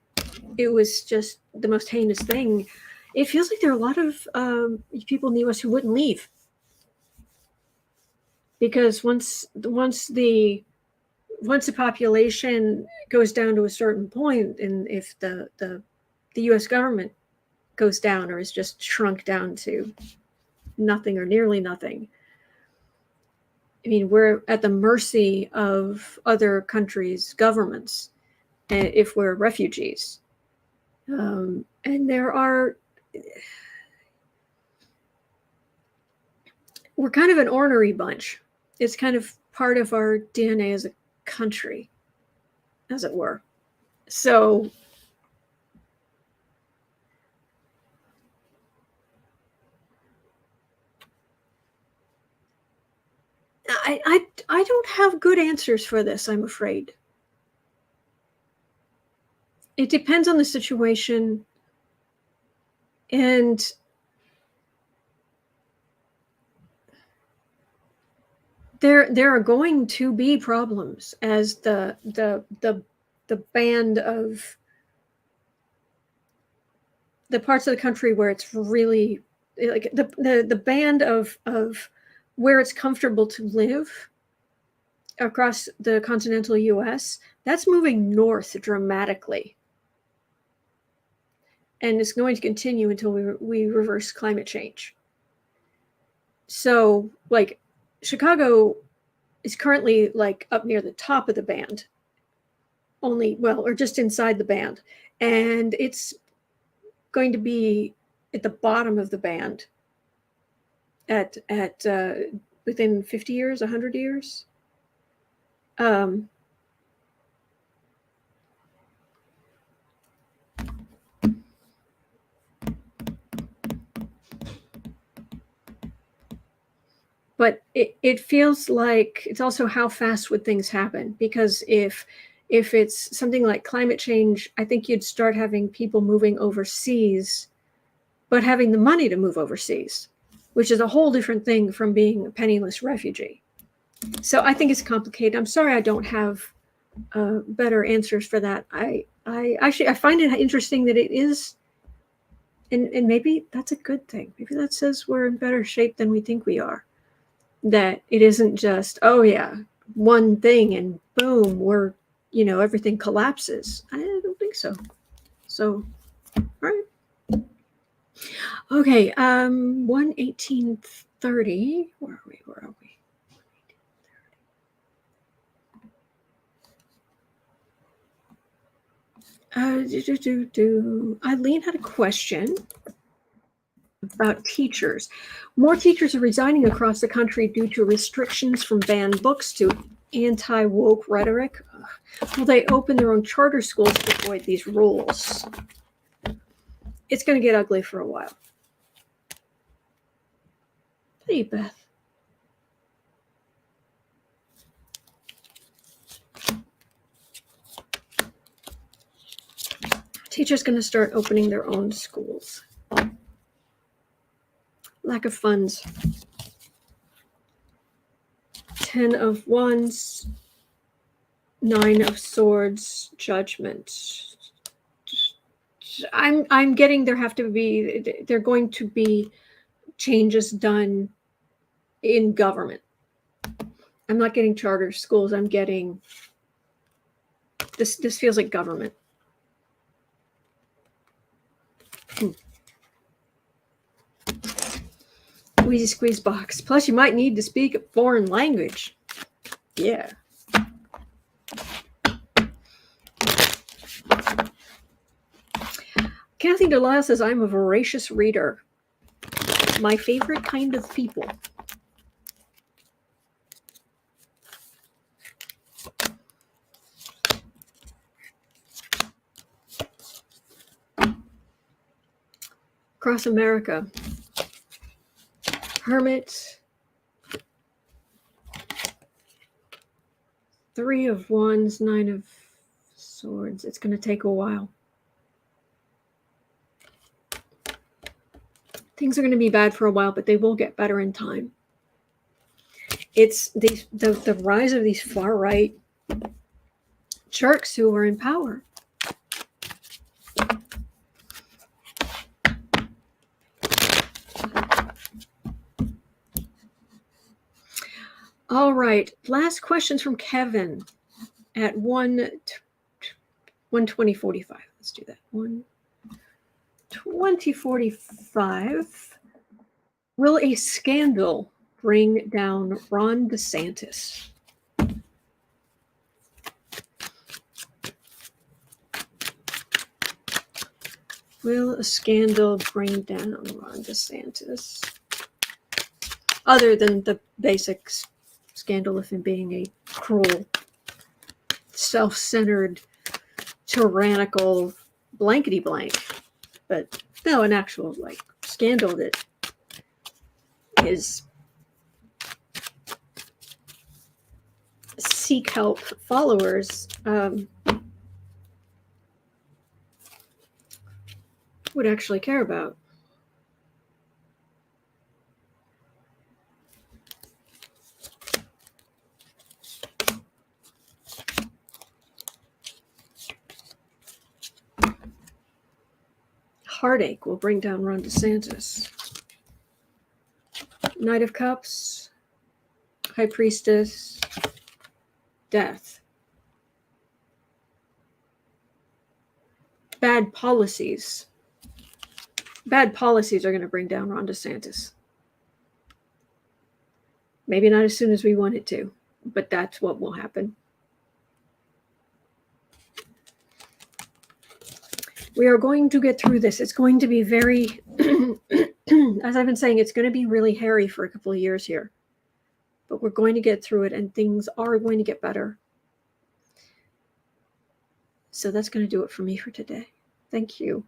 it was just the most heinous thing, it feels like there are a lot of people in the U.S. who wouldn't leave. Because once the once the population goes down to a certain point, and if the U.S. government goes down or is just shrunk down to nothing or nearly nothing, I mean, we're at the mercy of other countries' governments if we're refugees. And we're kind of an ornery bunch. It's kind of part of our DNA as a country, as it were. So I don't have good answers for this, I'm afraid. It depends on the situation, and there are going to be problems as the band of the parts of the country where it's really like the band of where it's comfortable to live across the continental US, that's moving north dramatically. And it's going to continue until we reverse climate change. So, like, Chicago is currently like up near the top of the band, or just inside the band. And it's going to be at the bottom of the band at within 50 years, 100 years. But it feels like it's also how fast would things happen, because if it's something like climate change, I think you'd start having people moving overseas, but having the money to move overseas, which is a whole different thing from being a penniless refugee. So I think it's complicated. I'm sorry I don't have better answers for that. I find it interesting that it is, and maybe that's a good thing. Maybe that says we're in better shape than we think we are. That it isn't just, oh yeah, one thing and boom, everything collapses. I don't think so. So, all right. Okay, 1:18:30. Where are we? Eileen had a question about teachers. More teachers are resigning across the country due to restrictions from banned books to anti-woke rhetoric. Will they open their own charter schools to avoid these rules? It's going to get ugly for a while. Hey, Beth. Teachers going to start opening their own schools. Lack of funds. 10 of Wands, 9 of Swords, Judgment. I'm getting there are going to be changes done in government. I'm not getting charter schools. I'm getting this feels like government. Wheezy squeeze box. Plus, you might need to speak a foreign language. Yeah. Kathy Delisle says, I'm a voracious reader. My favorite kind of people. Across America. Hermit. 3 of Wands, 9 of Swords. It's going to take a while. Things are going to be bad for a while, but they will get better in time. It's the rise of these far-right jerks who are in power. All right, last questions from Kevin. at 1:20:45. Let's do that. 1:20:45. Will a scandal bring down Ron DeSantis? Will a scandal bring down Ron DeSantis? Other than the basic scandal of him being a cruel, self-centered, tyrannical blankety blank. But no, an actual scandal that his Seek Help followers would actually care about. Heartache will bring down Ron DeSantis. Knight of Cups, High Priestess, Death. Bad policies. Bad policies are going to bring down Ron DeSantis. Maybe not as soon as we want it to, but that's what will happen. We are going to get through this. It's going to be very, as I've been saying, it's going to be really hairy for a couple of years here. But we're going to get through it, and things are going to get better. So that's going to do it for me for today. Thank you.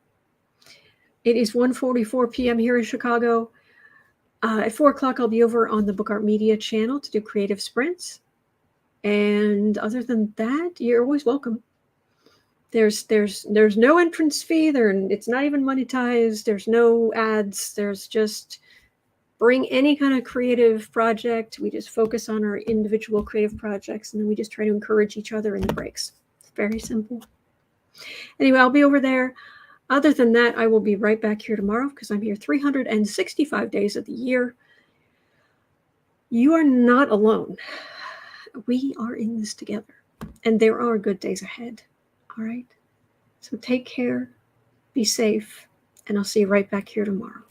It is 1:44 p.m. here in Chicago. At 4 o'clock, I'll be over on the Book Art Media channel to do creative sprints. And other than that, you're always welcome. There's no entrance fee. It's not even monetized. There's no ads. There's just bring any kind of creative project. We just focus on our individual creative projects, and then we just try to encourage each other in the breaks. It's very simple. Anyway, I'll be over there. Other than that, I will be right back here tomorrow because I'm here 365 days of the year. You are not alone. We are in this together, and there are good days ahead. All right? So take care, be safe, and I'll see you right back here tomorrow.